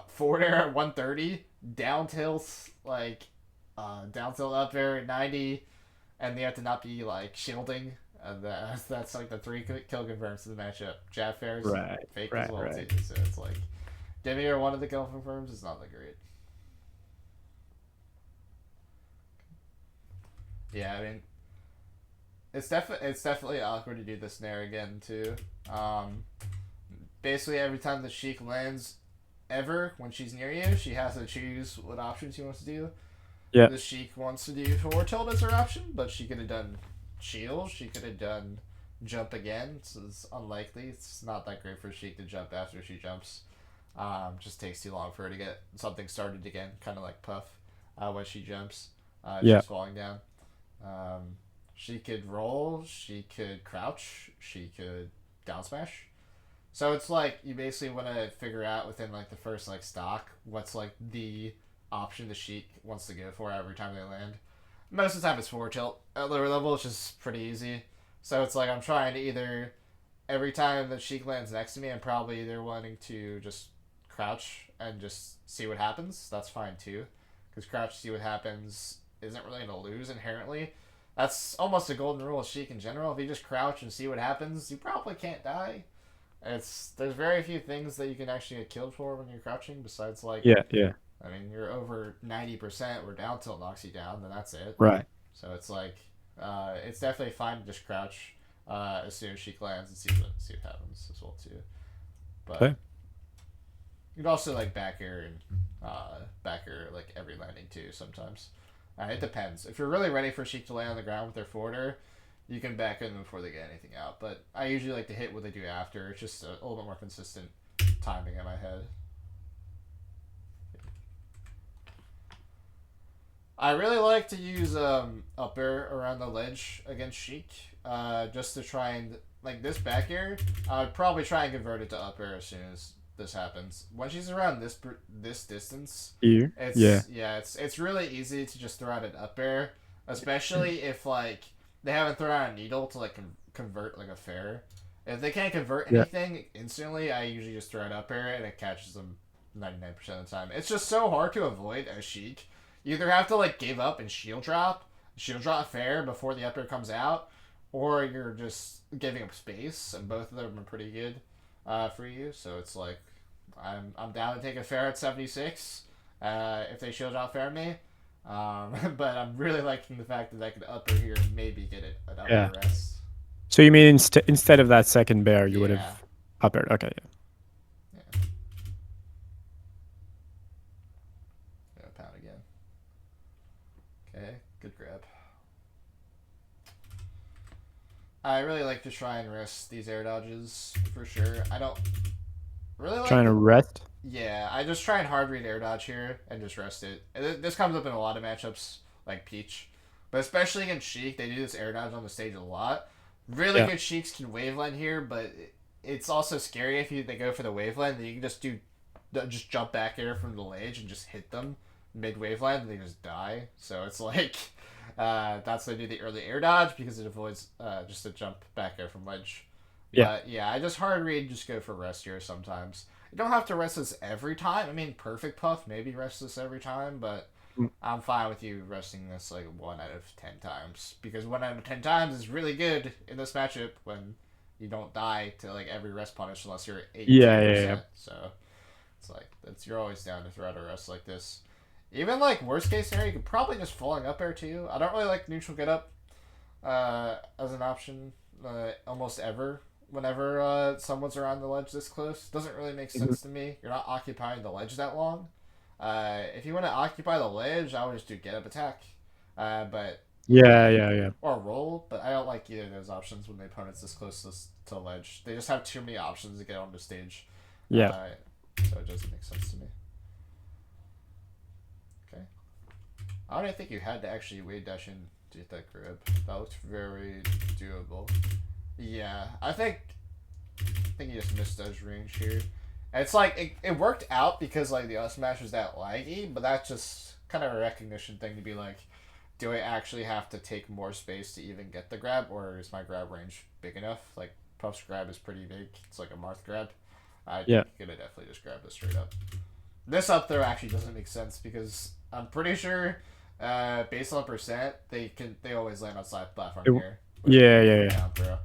forward air at 130, down tilts like down tilt up air at 90, and they have to not be like shielding. And that's like the 3 kill confirms in the matchup. Jab fair's Right. fake as Right. well Right. too. So it's like Demi or one of the kill confirms is not that great. Yeah, I mean, it's definitely awkward to do this Nair again too. Basically every time the Sheik lands, ever when she's near you, she has to choose what option she wants to do. Yeah. The Sheik wants to do forward tilt as her option, but she could have done shield. She could have done jump again. So it's unlikely. It's not that great for Sheik to jump after she jumps. Just takes too long for her to get something started again, kind of like Puff when she jumps. Yeah. She's falling down. She could roll, she could crouch, she could down smash. So it's like you basically want to figure out within like the first like stock what's like the option the Sheik wants to go for every time they land. Most of the time it's forward tilt. At lower level it's just pretty easy. So it's like I'm trying to either every time the Sheik lands next to me I'm probably either wanting to just crouch and just see what happens. That's fine too. Because crouch see what happens isn't really going to lose inherently. That's almost a golden rule of Sheik in general. If you just crouch and see what happens, you probably can't die. There's very few things that you can actually get killed for when you're crouching besides like Yeah. Yeah. I mean you're over 90% where down tilt knocks you down, then that's it. Right. So it's like it's definitely fine to just crouch as soon as Sheik lands and see what happens as well too. But Okay. you can also like back air like every landing too sometimes. It depends. If you're really ready for Sheik to land on the ground with their forwarder, you can back in before they get anything out. But I usually like to hit what they do after. It's just a little bit more consistent timing in my head. I really like to use up air around the ledge against Sheik, just to try and like this back air. I would probably try and convert it to up air as soon as this happens. When she's around this distance, Here. Yeah. it's really easy to just throw out an up air, especially if like they haven't thrown out a needle to like convert like a fair. If they can't convert Yeah. anything instantly, I usually just throw it up air and it catches them 99% of the time. It's just so hard to avoid as Sheik. You either have to like give up and shield drop fair before the up air comes out, or you're just giving up space, and both of them are pretty good for you. So it's like I'm down to take a fair at 76 if they shield drop fair me. But I'm really liking the fact that I could up air here and maybe get it an up air rest. So you mean instead of that second bear, you would Yeah. have up aired? Okay. Yeah. Pound again. Okay, good grab. I really like to try and rest these air dodges for sure. I don't really like Trying to rest. Yeah, I just try and hard read air dodge here and just rest it. This comes up in a lot of matchups like Peach, but especially against Sheik, they do this air dodge on the stage a lot. Really good Sheiks can waveland here, but it's also scary if they go for the waveland. Then you can just jump back air from the ledge and just hit them mid waveland and they just die. So it's like that's why they do the early air dodge because it avoids just a jump back air from ledge. Yeah. But yeah, I just hard read, just go for rest here sometimes. You don't have to rest this every time. I mean, perfect Puff maybe rest this every time, but I'm fine with you resting this like 1 out of 10 times because 1 out of 10 times is really good in this matchup when you don't die to like every rest punish unless you're 80%. Yeah. So it's like you're always down to throw out a rest like this. Even like worst case scenario, you could probably just falling up air too. I don't really like neutral get up as an option almost ever. Whenever someone's around the ledge this close, doesn't really make sense to me. You're not occupying the ledge that long. If you want to occupy the ledge, I would just do get up attack. But Yeah. or roll, but I don't like either of those options when the opponent's this close to the ledge. They just have too many options to get on the stage. Yeah. So it doesn't make sense to me. Okay. I don't think you had to actually Wavedash in to get that grab. That looks very doable. Yeah, I think he just misjudged range here. And it's like it worked out because like the up smash was that laggy, but that's just kind of a recognition thing to be like, do I actually have to take more space to even get the grab, or is my grab range big enough? Like Puff's grab is pretty big. It's like a Marth grab. I Yeah. think you could have definitely just grabbed this straight up. This up throw actually doesn't make sense because I'm pretty sure, based on percent, they always land on side platform It- here yeah, with yeah, the yeah. down throw.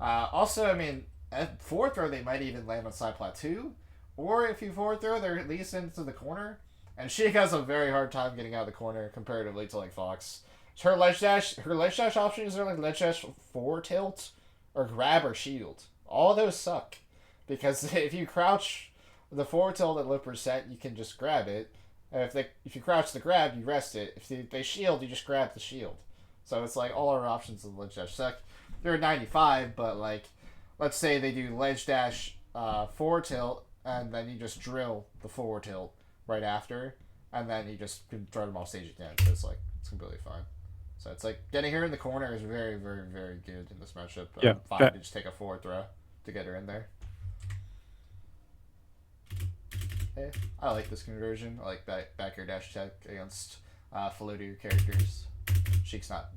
Also, I mean, at forward throw they might even land on side plateau, or if you forward throw, they're at least into the corner. And Sheik has a very hard time getting out of the corner comparatively to like Fox. Her ledge dash options are like ledge dash forward tilt, or grab or shield. All of those suck because if you crouch the forward tilt at low percent, you can just grab it. If you crouch the grab, you rest it. If they shield, you just grab the shield. So it's like all our options of ledge dash suck. They're at 95, but like, let's say they do ledge dash forward tilt, and then you just drill the forward tilt right after, and then you just can throw them off stage again. So it's like it's completely fine. So it's like getting her in the corner is very, very, very good in this matchup. Yeah. Fine to just take a forward throw to get her in there. Hey, I like this conversion. I like back air dash tech against floaty characters. Sheik's not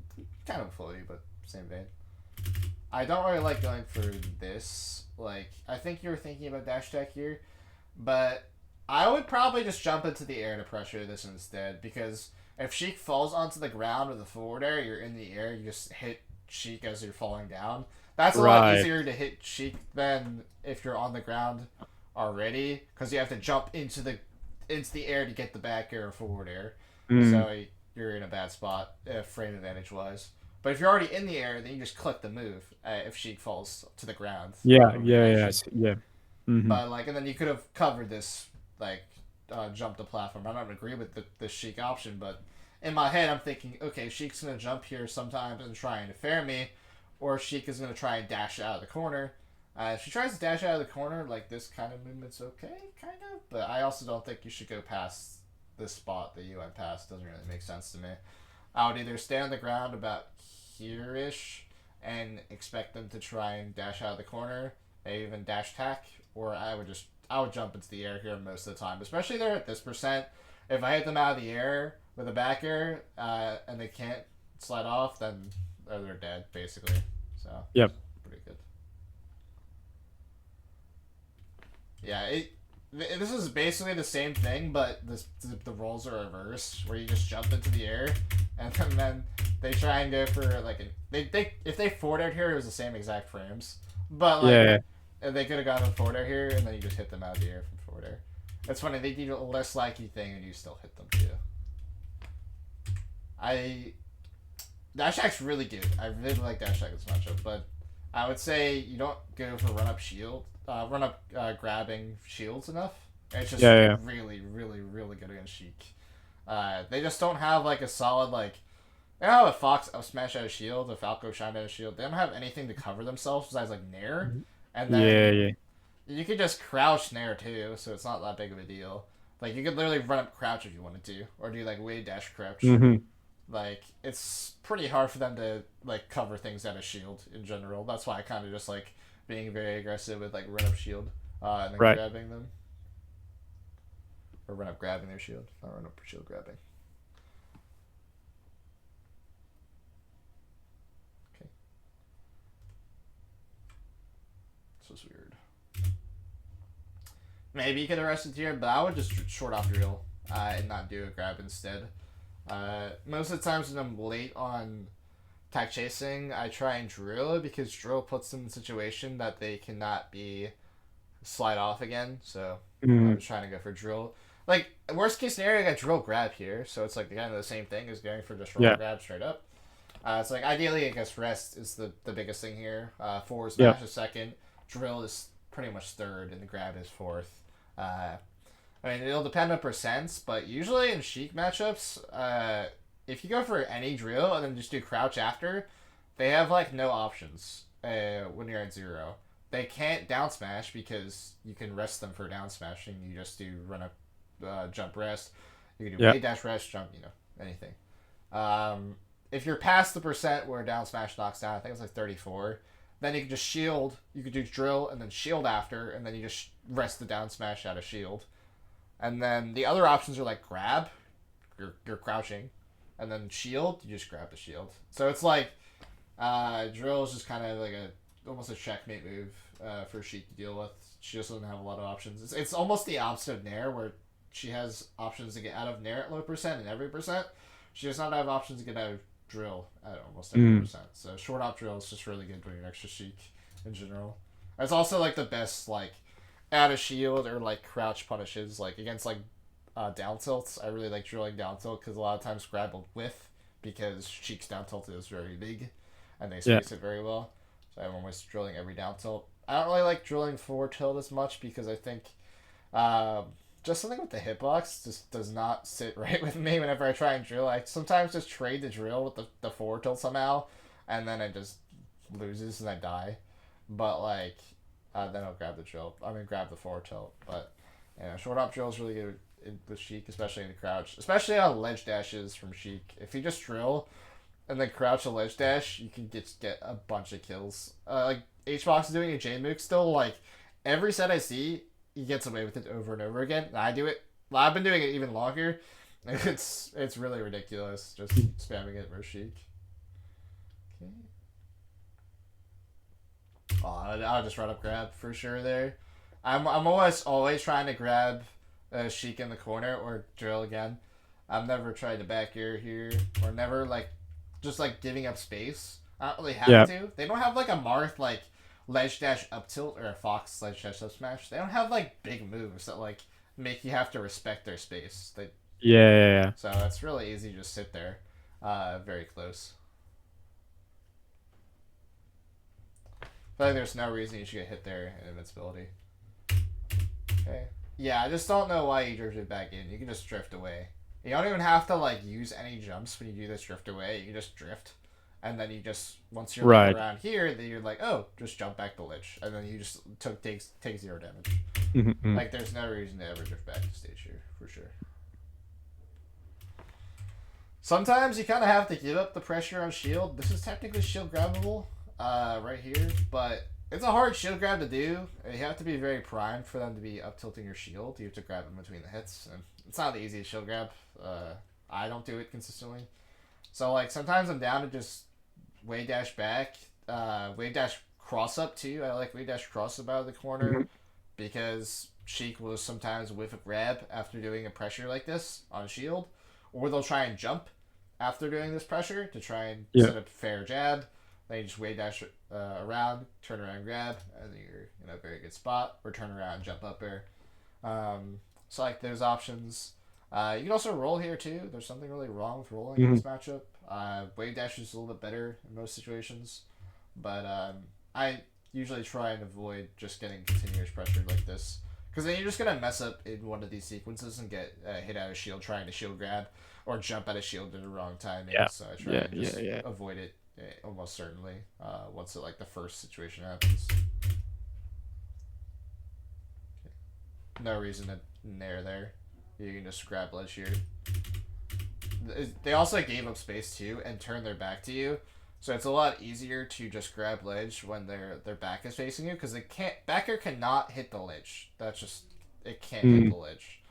kind of floaty, but same vein. I don't really like going for this. Like, I think you were thinking about dash tech here, but I would probably just jump into the air to pressure this instead, because if Sheik falls onto the ground with the forward air, you're in the air, you just hit Sheik as you're falling down. That's a lot easier to hit Sheik than if you're on the ground already, because you have to jump into the air to get the back air or forward air. So you're in a bad spot, frame advantage wise. But if you're already in the air, then you just click the move if Sheik falls to the ground. Yeah, yeah, yeah, yeah. But like, and then you could have covered this like jump the platform. I don't agree with the Sheik option, but in my head, I'm thinking, okay, Sheik's gonna jump here sometimes and try and interfere me, or Sheik is gonna try and dash out of the corner. If she tries to dash out of the corner, like this kind of movement's okay, kind of. But I also don't think you should go past this spot that you went past. Doesn't really make sense to me. I would either stay on the ground about here-ish and expect them to try and dash out of the corner, maybe even dash tack, or I would jump into the air here most of the time, especially there at this percent. If I hit them out of the air with a back air and they can't slide off, then they're dead basically. So Yep. pretty good. Yeah, this is basically the same thing, but the roles are reversed, where you just jump into the air, and then they try and go for like if they forward air here, it was the same exact frames, but like they could have gotten a forward air here, and then you just hit them out of the air from forward air. It's funny, they do a less likely thing, and you still hit them too. Dash Attack's really good. I really like Dash Attack this matchup, but I would say you don't go for run up grabbing shields enough. It's just really, really, really good against Sheik. They just don't have like a solid like. They don't have a Fox smash out of shield, a Falco shine out of shield. They don't have anything to cover themselves besides like Nair, and then you could just crouch Nair too, so it's not that big of a deal. Like you could literally run up crouch if you wanted to, or do like Wavedash crouch. Like it's pretty hard for them to like cover things out of shield in general. That's why I kind of just like being very aggressive with like run up shield and then grabbing them, or run up grabbing their shield, not run up shield grabbing. Okay, this was weird. Maybe you could have rested here, but I would just short off drill and not do a grab instead. Most of the times when I'm late on attack chasing, I try and drill because drill puts them in a situation that they cannot be slide off again. So I'm trying to go for drill. Like worst case scenario, I got drill grab here, so it's like kind of the same thing as going for just roll grab straight up. It's like ideally, I guess rest is the biggest thing here. Forward smash is second, drill is pretty much third, and the grab is fourth. I mean, it'll depend on percents, but usually in Sheik matchups, if you go for any drill and then just do crouch after, they have like no options when you're at 0. They can't down smash because you can rest them for down smashing. You just do run up, jump rest. You can do wave dash rest, jump, anything. If you're past the percent where down smash knocks down, I think it's like 34, Then you can just shield. You could do drill and then shield after, and then you just rest the down smash out of shield. And then the other options are like grab, you're crouching, and then shield, you just grab the shield. So it's like drill is just kind of like almost a checkmate move for Sheik to deal with. She just doesn't have a lot of options. It's almost the opposite of Nair, where she has options to get out of Nair at low percent and every percent. She does not have options to get out of drill at almost every percent. So short op drill is just really good when you're extra Sheik in general. It's also like the best like out of shield or like crouch punishes like against like down tilts. I really like drilling down tilt because a lot of times grab will whiff because Sheik's down tilt is very big and they space it very well. So I'm always drilling every down tilt. I don't really like drilling forward tilt as much because I think just something with the hitbox just does not sit right with me whenever I try and drill. I sometimes just trade the drill with the forward tilt somehow, and then it just loses and I die. But like, then I'll grab the drill. I mean, grab the forward tilt. But yeah, short hop drill is really good with Sheik, especially in the crouch, especially on ledge dashes from Sheik. If you just drill and then crouch a ledge dash, you can get a bunch of kills. Like Hbox is doing a J mook still. Like every set I see, he gets away with it over and over again. And I do it. I've been doing it even longer. It's really ridiculous just spamming it versus Sheik. Okay. Oh, I'll just run up grab for sure there. I'm always trying to grab Sheik in the corner or drill again. I've never tried to back air here or never like just like giving up space. I don't really have to. They don't have like a Marth like ledge dash up tilt or a Fox ledge dash up smash. They don't have like big moves that like make you have to respect their space. So it's really easy to just sit there, very close. I feel like there's no reason you should get hit there in Invincibility. Okay. Yeah, I just don't know why you drifted back in. You can just drift away. You don't even have to like use any jumps when you do this drift away. You can just drift. And then you just, once you're like, around here, then you're like, oh, just jump back to ledge. And then you just take 0 damage. Mm-hmm. Like, there's no reason to ever drift back to stage here, for sure. Sometimes you kind of have to give up the pressure on shield. This is technically shield grabbable right here, but it's a hard shield grab to do. You have to be very primed for them to be up tilting your shield. You have to grab them between the hits, and it's not the easiest shield grab. I don't do it consistently. So, like, sometimes I'm down to just wave dash back, wave dash cross up too. I like wave dash cross up out of the corner because Sheik will sometimes whiff a grab after doing a pressure like this on shield, or they'll try and jump after doing this pressure to try and set up fair jab. Then you just wave dash around, turn around, grab, and then you're in a very good spot, or turn around, jump up there. So like those options. You can also roll here too. There's something really wrong with rolling in this matchup. Wave dash is a little bit better in most situations, but I usually try and avoid just getting continuous pressure like this, because then you're just gonna mess up in one of these sequences and get hit out of shield trying to shield grab or jump out of shield at the wrong timing. So I try and just avoid it almost certainly once like the first situation happens. No reason to nair there. You can just grab ledge here. They also gave up space too and turned their back to you, so it's a lot easier to just grab ledge when their back is facing you, because they can't. Backer cannot hit the ledge. That's just it can't hit the ledge.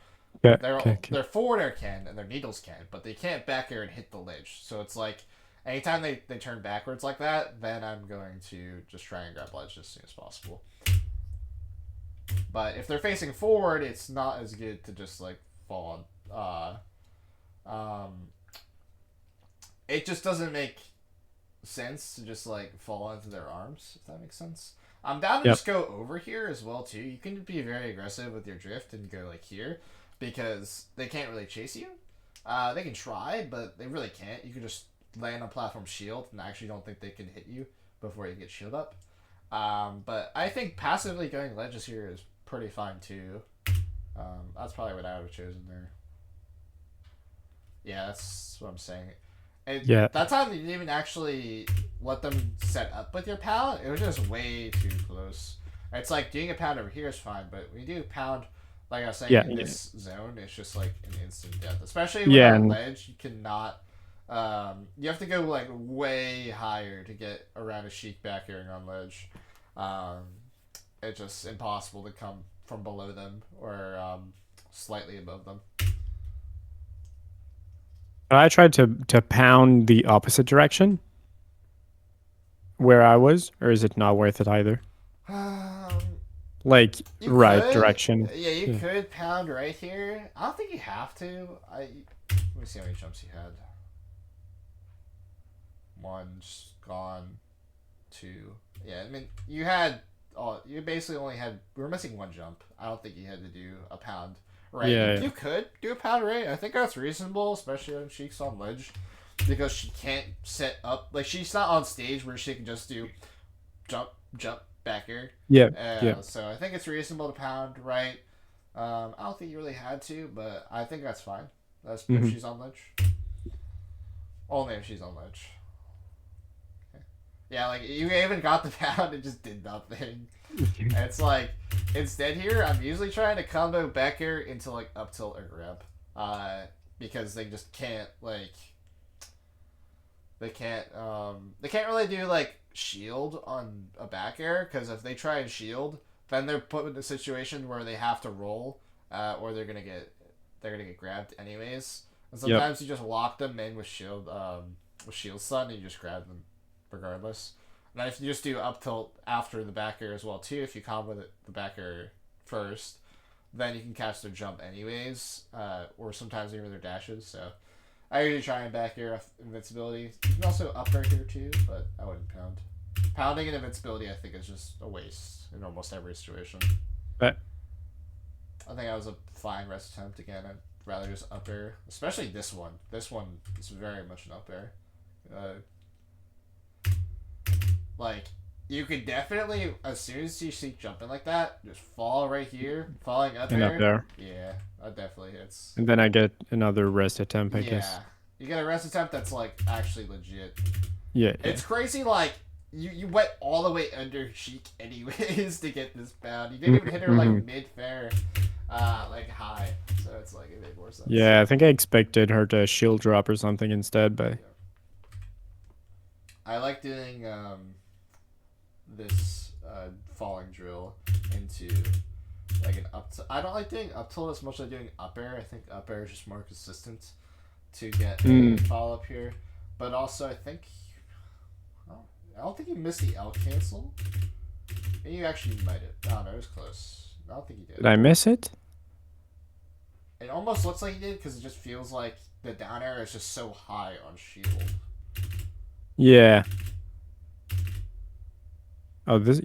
Their forward air can and their needles can, but they can't back air and hit the ledge. So it's like anytime they turn backwards like that, then I'm going to just try and grab ledge as soon as possible. But if they're facing forward, it's not as good to just like fall on. It just doesn't make sense to just like fall into their arms, if that makes sense. I'm down to just go over here as well too. You can be very aggressive with your drift and go like here, because they can't really chase you. They can try, but they really can't. You can just land on platform shield, and I actually don't think they can hit you before you get shield up. But I think passively going ledges here is pretty fine too. That's probably what I would have chosen there. Yeah, that's what I'm saying. That time you didn't even actually let them set up with your pound. It was just way too close. It's like doing a pound over here is fine, but when you do a pound, like I was saying, in this zone, it's just like an instant death. Especially with on ledge, you cannot You have to go like way higher to get around a Sheik back airing on ledge. Um, it's just impossible to come from below them or slightly above them. I tried to pound the opposite direction where I was, or is it not worth it either? Like You right could, direction. yeah, you Yeah. could pound right here. I don't think you have to. Let me see how many jumps you had. One's gone. Two. Yeah, I mean you had. Oh, you basically only had. We were missing one jump. I don't think you had to do a pound. Right, Yeah. you could do a pound right. I think that's reasonable, especially when Sheik's on ledge, because she can't set up. Like she's not on stage where she can just do jump back here. Yeah. Yeah. So I think it's reasonable to pound right. I don't think you really had to, but I think that's fine. That's if she's on ledge. Only if she's on ledge. Okay. Yeah, like you even got the pound, it just did nothing. And it's like instead here, I'm usually trying to combo back air into like up tilt or grab, because they just can't like they can't really do like shield on a back air because if they try and shield, then they're put in a situation where they have to roll, or they're gonna get grabbed anyways. And sometimes you just lock them in with shield stun and you just grab them regardless. And if you just do up tilt after the back air as well too, if you combo the back air first, then you can catch their jump anyways, or sometimes even their dashes. So I usually try and back air invincibility. You can also up air here too, but I wouldn't pound. Pounding an invincibility, I think, is just a waste in almost every situation. But I think that was a fine rest attempt again. I'd rather just up air, especially this one. This one is very much an up air. Like, you could definitely, as soon as you see jumping like that, just fall right here, falling up and air. up there. Yeah, that definitely hits. And then I get another rest attempt, I guess. Yeah. You get a rest attempt that's, like, actually legit. Yeah. It's crazy, like, you went all the way under Sheik anyways to get this bound. You didn't even hit her, like, mid-fair, like, high. So it's, like, it made more sense. Yeah, I think I expected her to shield drop or something instead, but... I like doing, this falling drill into like an up. I don't like doing up tilt as much as doing up air. I think up air is just more consistent to get a follow up here. But also, I think I don't think you missed the L cancel. And you actually might have. Oh no, it was close. I don't think you did. Did I miss it? It almost looks like you did because it just feels like the down air is just so high on shield. Yeah. Oh, this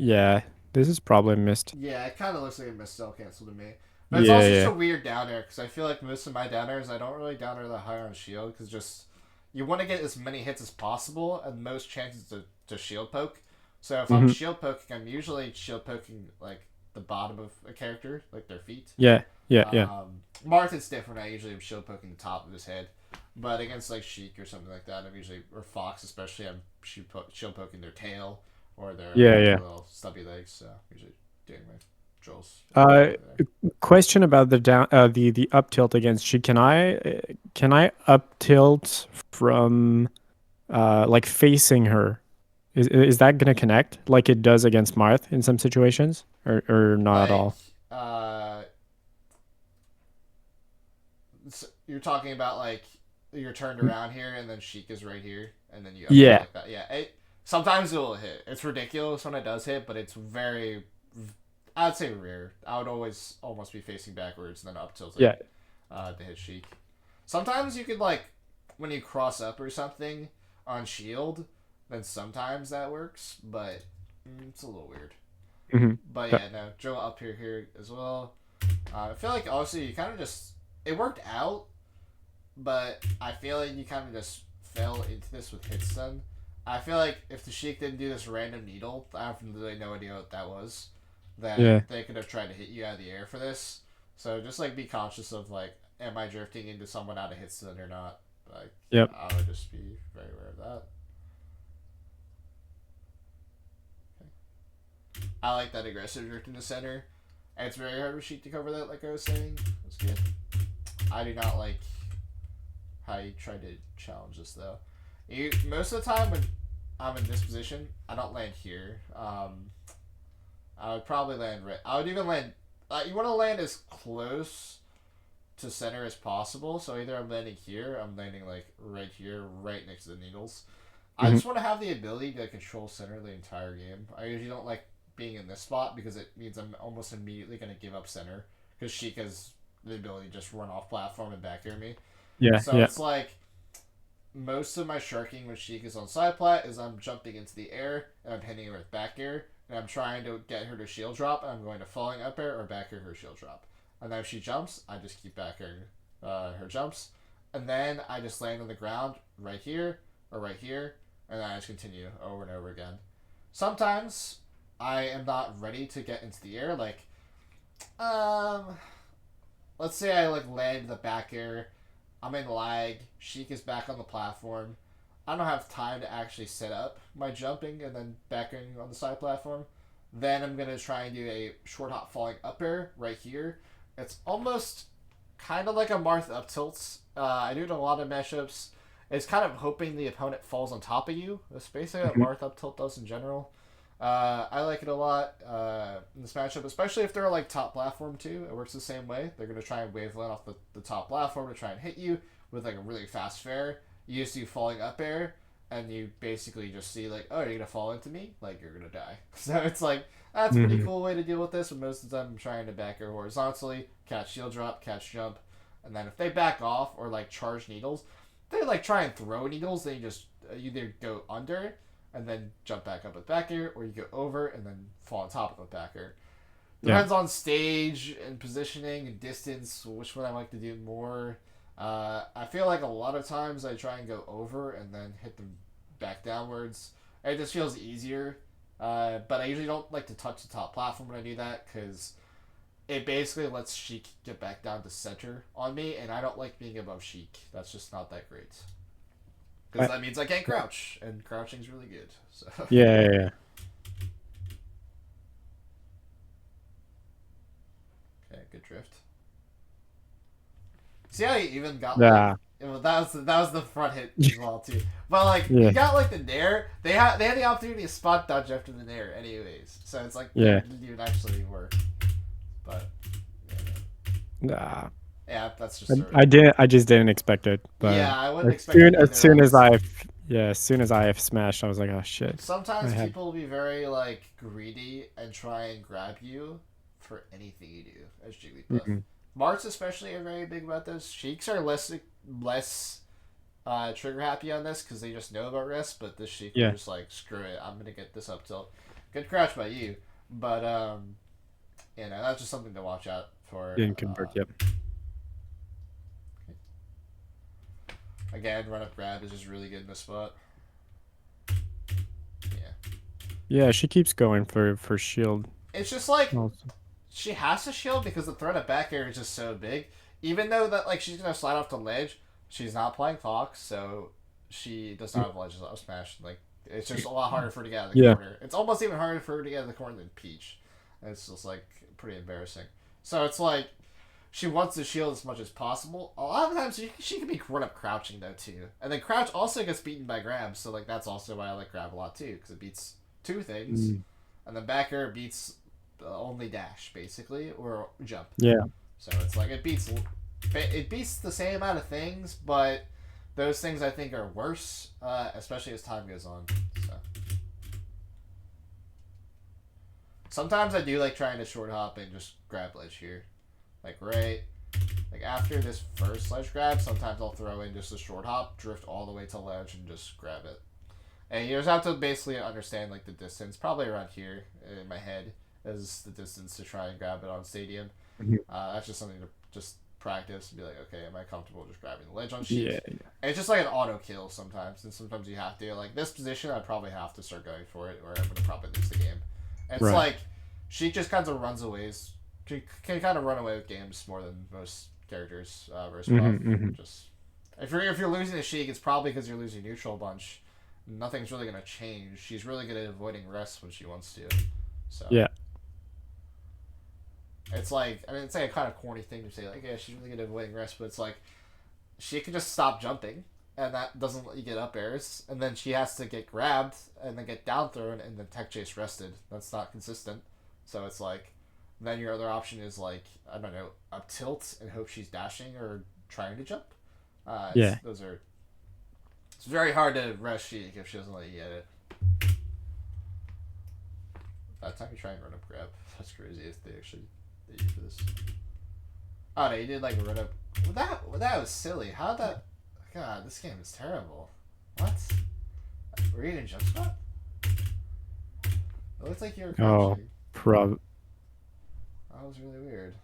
is probably missed. Yeah, it kind of looks like a missed cell cancel to me. But it's also just a weird down air because I feel like most of my down airs, I don't really down air that high on shield because just you want to get as many hits as possible and most chances to shield poke. So if I'm shield poking, I'm usually shield poking like the bottom of a character, like their feet. Yeah. Marth is different. I usually am shield poking the top of his head. But against like Sheik or something like that, I'm usually, or Fox especially, I'm shield poking their tail or their little stubby legs. So usually doing my drills. Question about the down the up tilt against Sheik. Can I up tilt from like facing her? Is that gonna connect like it does against Marth in some situations, or not at all? So you're talking about like you're turned around here and then Sheik is right here and then you up like that. Yeah, sometimes it will hit. It's ridiculous when it does hit, but it's very, I'd say rare. I would always almost be facing backwards and then up tilting to hit Sheik. Sometimes you could like when you cross up or something on shield, then sometimes that works, but it's a little weird. But yeah, no, drill up here as well. I feel like also you kind of just, it worked out, but I feel like you kind of just fell into this with hit stun. I feel like if the Sheik didn't do this random needle, I have really no idea what that was, then they could have tried to hit you out of the air for this. So just like be conscious of like, am I drifting into someone out of hit stun or not? Like, I would just be very aware of that. Okay. I like that aggressive drift in the center. And it's very hard for Sheik to cover that, like I was saying. That's good. I do not like how you try to challenge this though. Most of the time when I'm in this position, I don't land here. I would probably land right. I would even land. You want to land as close to center as possible. So either I'm landing here, I'm landing like right here, right next to the needles. I just want to have the ability to control center the entire game. I usually don't like being in this spot because it means I'm almost immediately going to give up center because Sheik has the ability to just run off platform and back air me. Yeah, So it's like most of my sharking when Sheik is on side plat is I'm jumping into the air and I'm hitting her with back air and I'm trying to get her to shield drop and I'm going to falling up air or back air her shield drop. And then if she jumps, I just keep back airing her jumps. And then I just land on the ground right here or right here and then I just continue over and over again. Sometimes I am not ready to get into the air. Like, let's say I like land the back air. I'm in lag. Sheik is back on the platform. I don't have time to actually set up my jumping and then back airing on the side platform. Then I'm gonna try and do a short hop falling up air right here. It's almost kind of like a Marth up tilts. I do it in a lot of mashups. It's kind of hoping the opponent falls on top of you. That's basically what Marth up tilt does in general. I like it a lot in this matchup, especially if they're like top platform too. It works the same way. They're going to try and waveland off the top platform to try and hit you with like a really fast fair. You just do falling up air, and you basically just see like, oh, you're going to fall into me? Like, you're going to die. So it's like, that's a pretty cool way to deal with this, but most of the time I'm trying to back air horizontally, catch shield drop, catch jump, and then if they back off or like charge needles, they like try and throw needles, they just either go under and then jump back up with back air, or you go over and then fall on top of the back air. Depends on stage and positioning and distance, which one I like to do more. I feel like a lot of times I try and go over and then hit them back downwards. It just feels easier. But I usually don't like to touch the top platform when I do that because it basically lets Sheik get back down to center on me, and I don't like being above Sheik. That's just not that great. Because that means I can't crouch, and crouching's really good. So. Yeah. Okay, good drift. See how you even got Yeah. Well, that was the front hit as well too. But like you got like the Nair, they had the opportunity to spot dodge after the Nair anyways. So it's like it didn't even actually work. But Nah. yeah, that's just I just didn't expect it. But yeah, I wouldn't expect it as soon as I have smashed, I was like, oh shit. Sometimes people will be very like greedy and try and grab you for anything you do as Jigglypuff. Marts especially are very big about this. Sheiks are less trigger happy on this because they just know about risk, but this Sheik is just like, screw it, I'm gonna get this up tilt. Good crouch by you, but you know, that's just something to watch out for. Didn't convert, yep. Again, run up grab is just really good in this spot. Yeah, she keeps going for shield. It's just like she has to shield because the threat of back air is just so big. Even though that like she's gonna slide off the ledge, she's not playing Fox, so she does not have ledges up smash. Like it's just a lot harder for her to get out of the corner. It's almost even harder for her to get out of the corner than Peach. And it's just like pretty embarrassing. So it's like she wants to shield as much as possible. A lot of times she can be run up crouching though too, and then crouch also gets beaten by grab. So like that's also why I like grab a lot too because it beats two things, and then back air beats only dash basically or jump. Yeah. So it's like it beats the same amount of things, but those things I think are worse, especially as time goes on. So sometimes I do like trying to short hop and just grab ledge here, like after this first ledge grab. Sometimes I'll throw in just a short hop, drift all the way to ledge, and just grab it. And you just have to basically understand like the distance, probably around here in my head, is the distance to try and grab it on stadium. That's just something to just practice and be like, okay, am I comfortable just grabbing the ledge on Sheik? Yeah. And it's just like an auto kill sometimes, and sometimes you have to. Like this position, I'd probably have to start going for it, or I'm gonna probably lose the game. And it's like Sheik just kind of runs away. Can kind of run away with games more than most characters versus Puff. Just if you're losing the Sheik, it's probably because you're losing neutral a bunch. Nothing's really gonna change. She's really good at avoiding rest when she wants to. So yeah. It's like, I mean, it's like a kind of corny thing to say, like, yeah, she's really good at avoiding rest, but it's like, she can just stop jumping, and that doesn't let you get up airs, and then she has to get grabbed and then get down thrown and then tech chase rested. That's not consistent. So it's like, then your other option is like, I don't know, up tilt and hope she's dashing or trying to jump. Yeah. Those are. It's very hard to rush Sheik if she doesn't let you get it. By the time you try and run up grab, that's crazy if they actually did you for this. Oh no, you did like a run up. That was silly. How that? God, this game is terrible. What? Were you in jump spot? It looks like you were Oh, crouching. prob. That was really weird.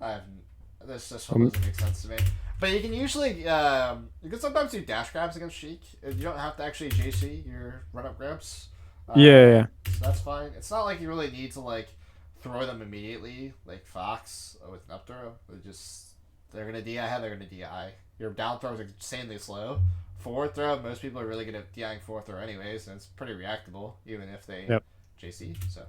I have this one doesn't make sense to me. But you can usually you can sometimes do dash grabs against Sheik. You don't have to actually JC your run up grabs. Yeah. So that's fine. It's not like you really need to like throw them immediately like Fox with an up throw. They're gonna DI ahead. They're gonna DI. Your down throw is insanely slow. Forward throw, most people are really good at DIing forward throw anyways, and it's pretty reactable even if they Yep. JC. So.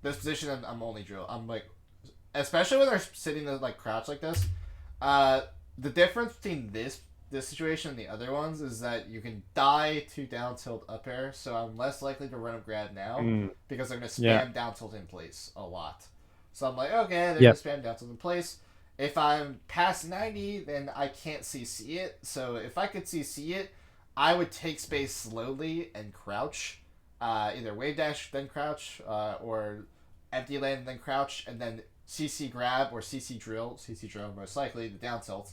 This position, I'm only drill. I'm like, especially when they're sitting there like crouch like this. The difference between this situation and the other ones is that you can die to down tilt up air, so I'm less likely to run up grab now because they're gonna spam down tilt in place a lot. So I'm like, okay, they're gonna spam down tilt in place. If I'm past 90, then I can't CC it. So if I could CC it, I would take space slowly and crouch. Either wave dash then crouch, or empty land then crouch, and then CC grab or CC drill. CC drill most likely the down tilt.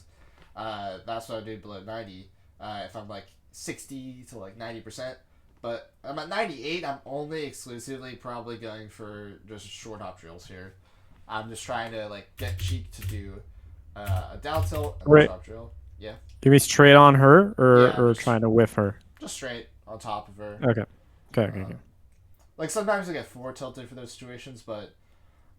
That's what I do below 90. If I'm like 60 to like 90%, but I'm at 98. I'm only exclusively probably going for just short hop drills here. I'm just trying to like get Sheik to do a down tilt and a short hop drill. Yeah. You mean straight on her, or just, trying to whiff her? Just straight on top of her. Okay. Like sometimes I get forward tilted for those situations, but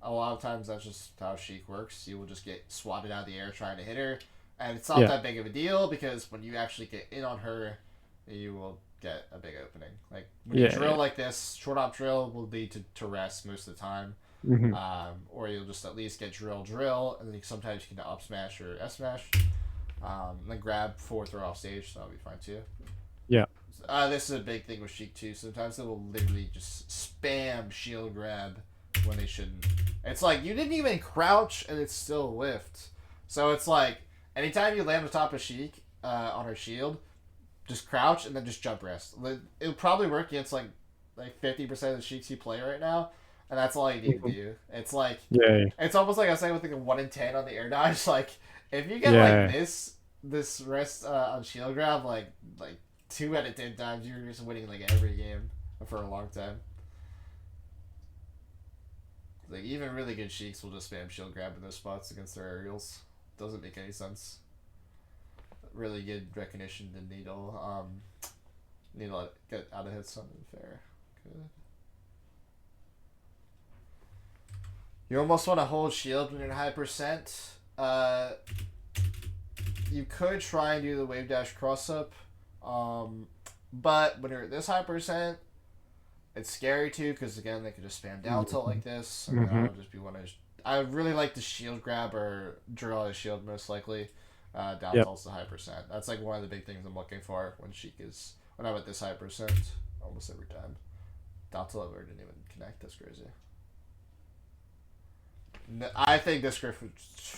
a lot of times that's just how Sheik works. You will just get swatted out of the air trying to hit her, and it's not that big of a deal because when you actually get in on her, you will get a big opening. Like when you drill like this, short hop drill will lead to rest most of the time, or you'll just at least get drill, and then sometimes you can up smash or S smash, then grab forward throw off stage, so that'll be fine too. Yeah. This is a big thing with Sheik too. Sometimes they will literally just spam shield grab when they shouldn't. It's like you didn't even crouch and it's still whiffed. So it's like anytime you land on top of Sheik on her shield, just crouch and then just jump rest. It'll probably work against like 50% of the Sheiks you play right now, and that's all you need to do. It's like it's almost like I was saying with like a 1 in 10 on the air dodge. Like if you get like this rest on shield grab like 2 out of 10 times, you're just winning like every game for a long time. Like even really good Sheiks will just spam shield grab in those spots against their aerials. Doesn't make any sense. Really good recognition to Needle. Needle get out of hits something fair. Good. You almost want to hold shield when you're at high percent. You could try and do the wave dash cross up. But when you're at this high percent, it's scary too because again they could just spam down tilt like this. And I would just be one of. I really like the shield grab or drill out a shield most likely. Down tilt's the high percent. That's like one of the big things I'm looking for when I'm at this high percent almost every time. Down tilt over didn't even connect. That's crazy. I think this Griff was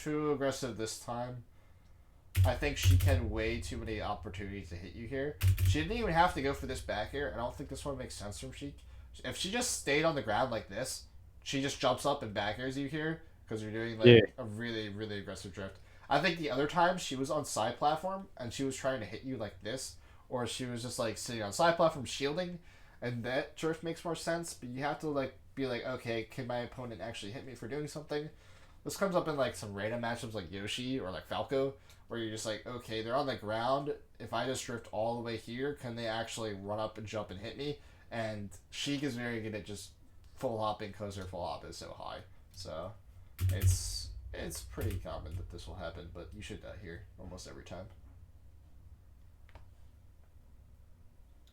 too aggressive this time. I think she had way too many opportunities to hit you here. She didn't even have to go for this back air. I don't think this one makes sense from Sheik. If she just stayed on the ground like this, she just jumps up and back airs you here because you're doing like a really, really aggressive drift. I think the other time she was on side platform and she was trying to hit you like this, or she was just like sitting on side platform shielding, and that drift makes more sense. But you have to like be like, okay, can my opponent actually hit me for doing something? This comes up in like some random matchups like Yoshi or like Falco, where you're just like, okay, they're on the ground. If I just drift all the way here, can they actually run up and jump and hit me? And Sheik is very good at just full hopping because her full hop is so high. So it's pretty common that this will happen, but you should die here almost every time.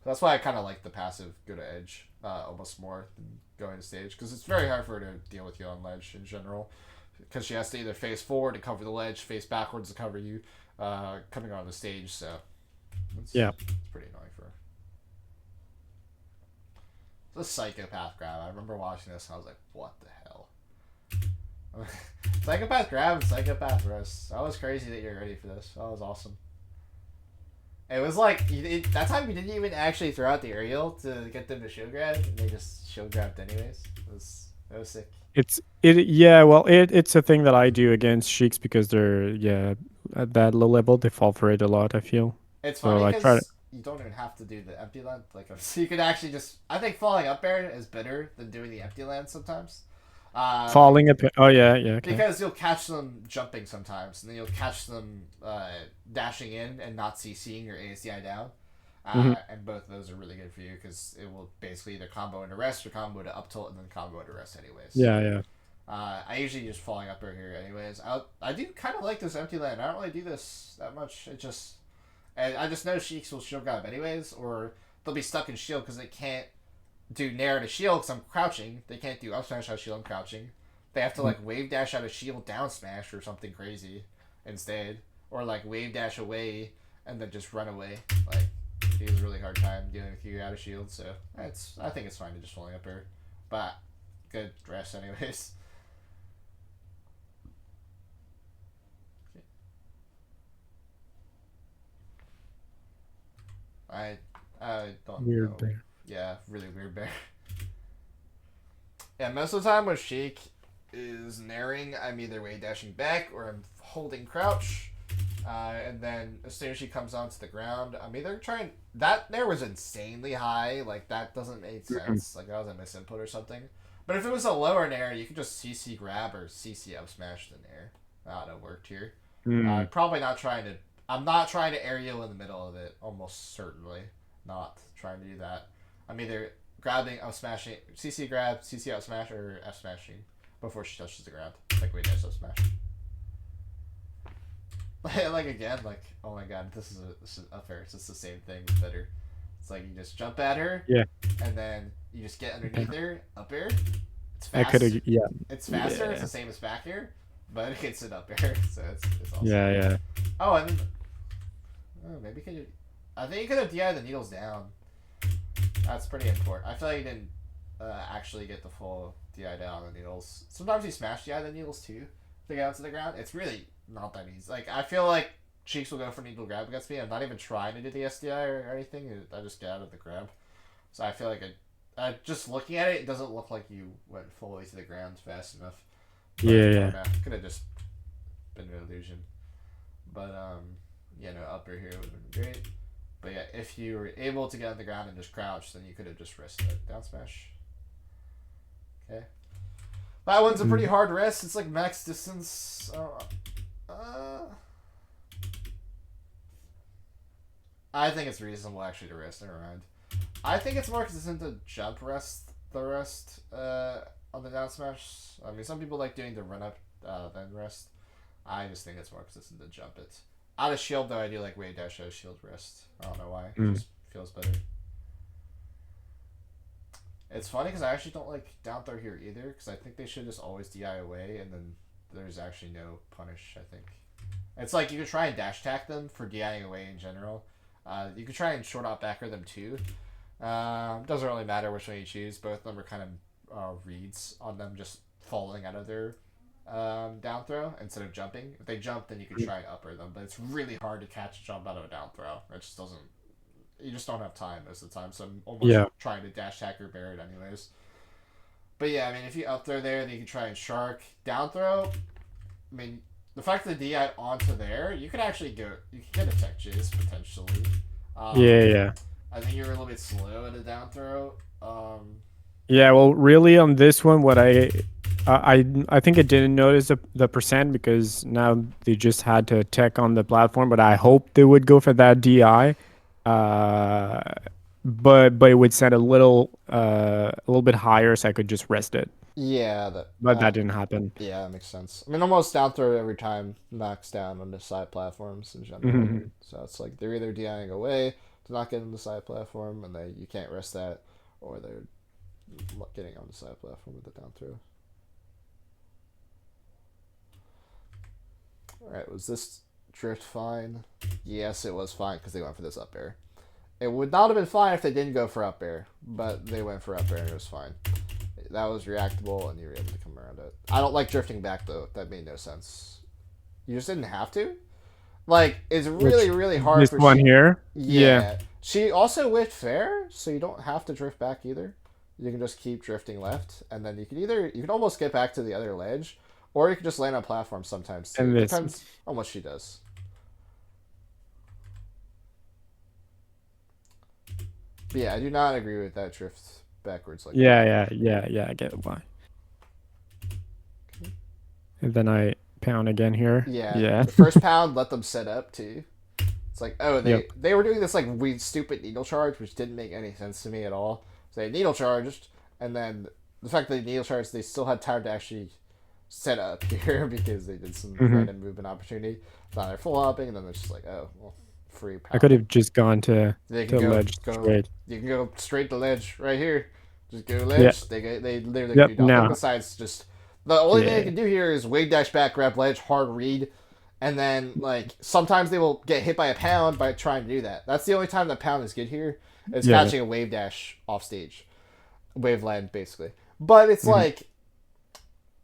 That's why I kind of like the passive go to edge almost more than going to stage, because it's very hard for her to deal with you on ledge in general, because she has to either face forward to cover the ledge, face backwards to cover you coming on the stage. So Yeah. it's pretty annoying for her. It's a psychopath grab. I remember watching this and I was like, what the hell? Psychopath grab and psychopath wrist. That was crazy that you're ready for this. That was awesome. It was like that time you didn't even actually throw out the aerial to get them to shield grab, and they just shield grabbed anyways. It was sick. Yeah, well, it's a thing that I do against Sheiks because they're, yeah, at that low level they fall for it a lot, I feel. It's So funny I try to because you don't even have to do the empty land. Like, so you could actually just. I think falling up air is better than doing the empty land sometimes. falling up. Oh yeah, yeah, okay. Because you'll catch them jumping sometimes, and then you'll catch them dashing in and not CCing your ASDI down. And both of those are really good for you because it will basically either combo into rest or combo to up tilt and then combo into rest anyways. Yeah, yeah. I usually just falling up here anyways. I do kind of like this empty land. I don't really do this that much. I just know Sheiks will shield grab anyways, or they'll be stuck in shield because they can't do Nair to shield because I'm crouching. They can't do up smash out of shield. I'm crouching. They have to like wave dash out of shield down smash or something crazy instead, or like wave dash away and then just run away. Like he has a really hard time dealing with you out of shield. So I think it's fine to just falling up here, but good rest anyways. I don't Weird know. bear. Yeah, really weird bear. Yeah, most of the time when Sheik is nairing, I'm either way dashing back or I'm holding crouch. And then as soon as she comes onto the ground, I'm either trying. That nair was insanely high. Like, that doesn't make sense. Like, that was a misinput or something. But if it was a lower nair, you could just CC grab or CC up smash the nair. That would have worked here. Probably not trying to. I'm not trying to aerial in the middle of it. Almost certainly not trying to do that. I'm either grabbing, up smashing, CC grab, CC out smash, or F smashing before she touches the ground. Like we dash up smash. Like again, like oh my god, this is unfair. It's just the same thing, but better. It's like you just jump at her, Yeah. and then you just get underneath her, up air. It's I faster. could have. Yeah. It's faster. Yeah. It's the same as back air, but it gets it up air, so it's awesome. Yeah, yeah. Oh, and maybe could you? I think you could have DI the needles down. That's pretty important. I feel like you didn't actually get the full DI down on the needles. Sometimes you smash DI the needles too to get onto the ground. It's really not that easy. Like I feel like Sheiks will go for needle grab against me. I'm not even trying to do the SDI or anything. I just get out of the grab. So I feel like just looking at it, it doesn't look like you went full way to the ground fast enough. But, Yeah. Could have just been an illusion. But upper here would have been great. But yeah, if you were able to get on the ground and just crouch, then you could have just risked it. Down smash. Okay. That one's a pretty hard risk. It's like max distance. I think it's reasonable actually to rest. Never mind. I think it's more consistent to jump rest the rest on the down smash. I mean, some people like doing the run up then rest. I just think it's more consistent to jump it. Out of shield though, I do like Wavedash OOS shield rest. I don't know why. It just feels better. It's funny because I actually don't like down throw here either because I think they should just always DI away and then there's actually no punish. I think it's like you could try and dash attack them for DIing away in general. You could try and short out backer them too. Doesn't really matter which one you choose. Both of them are kind of reads on them just falling out of their down throw instead of jumping. If they jump, then you can try and upper them, but it's really hard to catch a jump out of a down throw. It just doesn't. You just don't have time most of the time, so I'm almost trying to dash attack or bear it anyways. But yeah, I mean, if you up throw there, then you can try and shark down throw. I mean, the fact that the DI onto there, you could actually go. You can get a tech jizz potentially. Yeah. I think you're a little bit slow at a down throw. Yeah, well, really on this one, what I think I didn't notice the percent because now they just had to tech on the platform, but I hope they would go for that DI. But it would set a little bit higher so I could just rest it. Yeah, But that didn't happen. Yeah, that makes sense. I mean, almost down throw every time knocks down on the side platforms in general. So it's like they're either DIing away to not get on the side platform, and you can't rest that, or they're getting on the side platform with the down throw. Alright, was this drift fine? Yes, it was fine because they went for this up air. It would not have been fine if they didn't go for up air, but they went for up air and it was fine. That was reactable and you were able to come around it. I don't like drifting back though. That made no sense. You just didn't have to? Like, it's really, really hard this for one here. Yeah. She also whiffed fair, so you don't have to drift back either. You can just keep drifting left, and then you can almost get back to the other ledge, or you can just land on platform sometimes too. And It this. depends on what she does. But yeah, I do not agree with that drift backwards like Yeah. I get why. And then I pound again here. Yeah. The first pound let them set up too. It's like, oh, they were doing this like weird stupid needle charge, which didn't make any sense to me at all. So they needle charged, and then the fact that they needle charged, they still had time to actually set up here because they did some random movement opportunity. So now they're full hopping, and then they're just like, oh, well, free pound. I could have just gone to ledge straight. You can go straight to ledge right here. Just go ledge. Yeah. They literally do nothing now. besides just... The only thing they can do here is Wavedash back, grab ledge, hard read, and then, like, sometimes they will get hit by a pound by trying to do that. That's the only time that pound is good here. It's catching a Wavedash off stage. Waveland, basically. But it's like,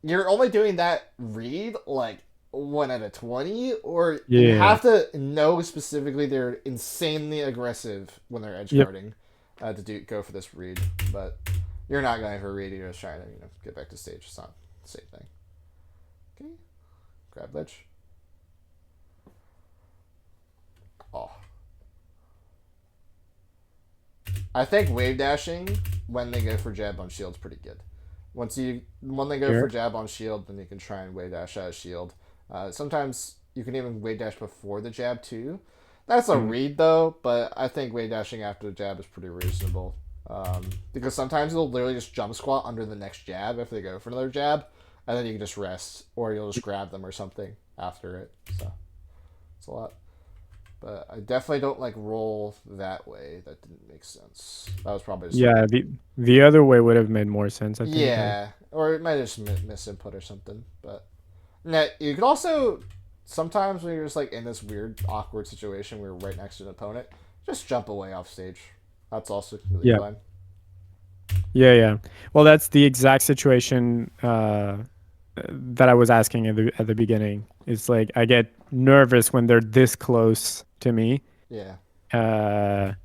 you're only doing that read, like, 1 out of 20, or you have to know specifically they're insanely aggressive when they're edge guarding to go for this read. But you're not going for a read, you're just trying to, get back to stage. It's not the same thing. Okay. Grab ledge. Oh. I think wave dashing when they go for jab on shield is pretty good. When they go for jab on shield, then you can try and wave dash out of shield. Sometimes you can even wave dash before the jab too. That's a read though, but I think wave dashing after the jab is pretty reasonable. Because sometimes they'll literally just jump squat under the next jab if they go for another jab, and then you can just rest, or you'll just grab them or something after it. So it's a lot. But I definitely don't like roll that way. That didn't make sense. That was probably just the other way would have made more sense, I think. Yeah, or it might have just misinput or something. But you could also sometimes when you're just like in this weird awkward situation where you're right next to an opponent, just jump away off stage. That's also really fun. Yeah. Well, that's the exact situation that I was asking at the beginning. It's like I get nervous when they're this close to me. Yeah. And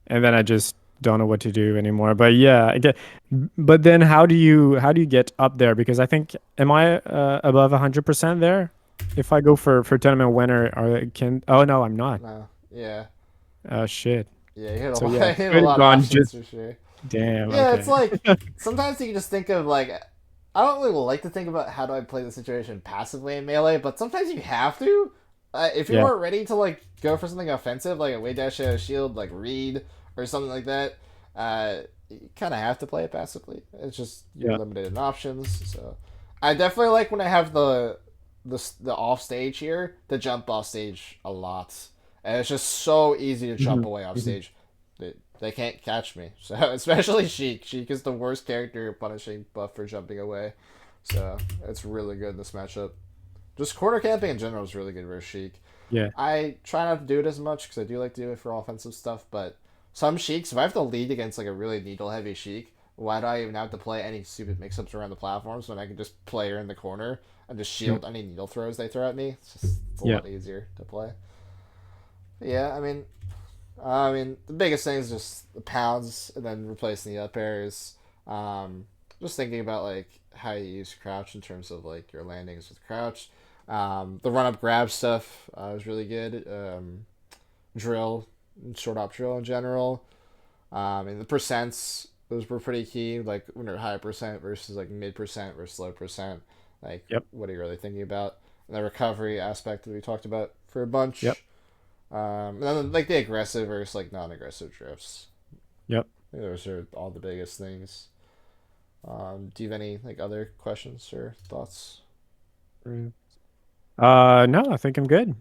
then I just don't know what to do anymore. But yeah, but then how do you get up there? Because I think am I above 100% there? If I go for tournament winner, oh no, I'm not. No. Yeah. Oh shit. Yeah, you hit a lot of options for sure. Damn. Yeah, okay. It's like sometimes you can just think of like I don't really like to think about how do I play the situation passively in Melee, but sometimes you have to. If you weren't ready to like go for something offensive like a wave dash out of shield, like read or something like that, you kind of have to play it passively. It's just you're limited in options. So I definitely like when I have the off stage here to jump off stage a lot, and it's just so easy to jump away off stage. They can't catch me. So especially Sheik. Sheik is the worst character punishing buff for jumping away. So it's really good in this matchup. Just corner camping in general is really good versus Sheik. Yeah. I try not to do it as much because I do like to do it for offensive stuff, but some Sheiks, if I have to lead against like a really needle heavy Sheik, why do I even have to play any stupid mix-ups around the platforms when I can just play her in the corner and just shield any needle throws they throw at me? It's a lot easier to play. But yeah, I mean, the biggest thing is just the pounds and then replacing the up airs. Just thinking about like how you use crouch in terms of like your landings with crouch. The run up grab stuff was really good. Drill, short up drill in general. And the percents, those were pretty key. Like when you're high percent versus like mid percent versus low percent. Like what are you really thinking about? And the recovery aspect that we talked about for a bunch. And then like the aggressive versus like non-aggressive drifts. I think those are all the biggest things. Do you have any like other questions or thoughts? No, I think I'm good.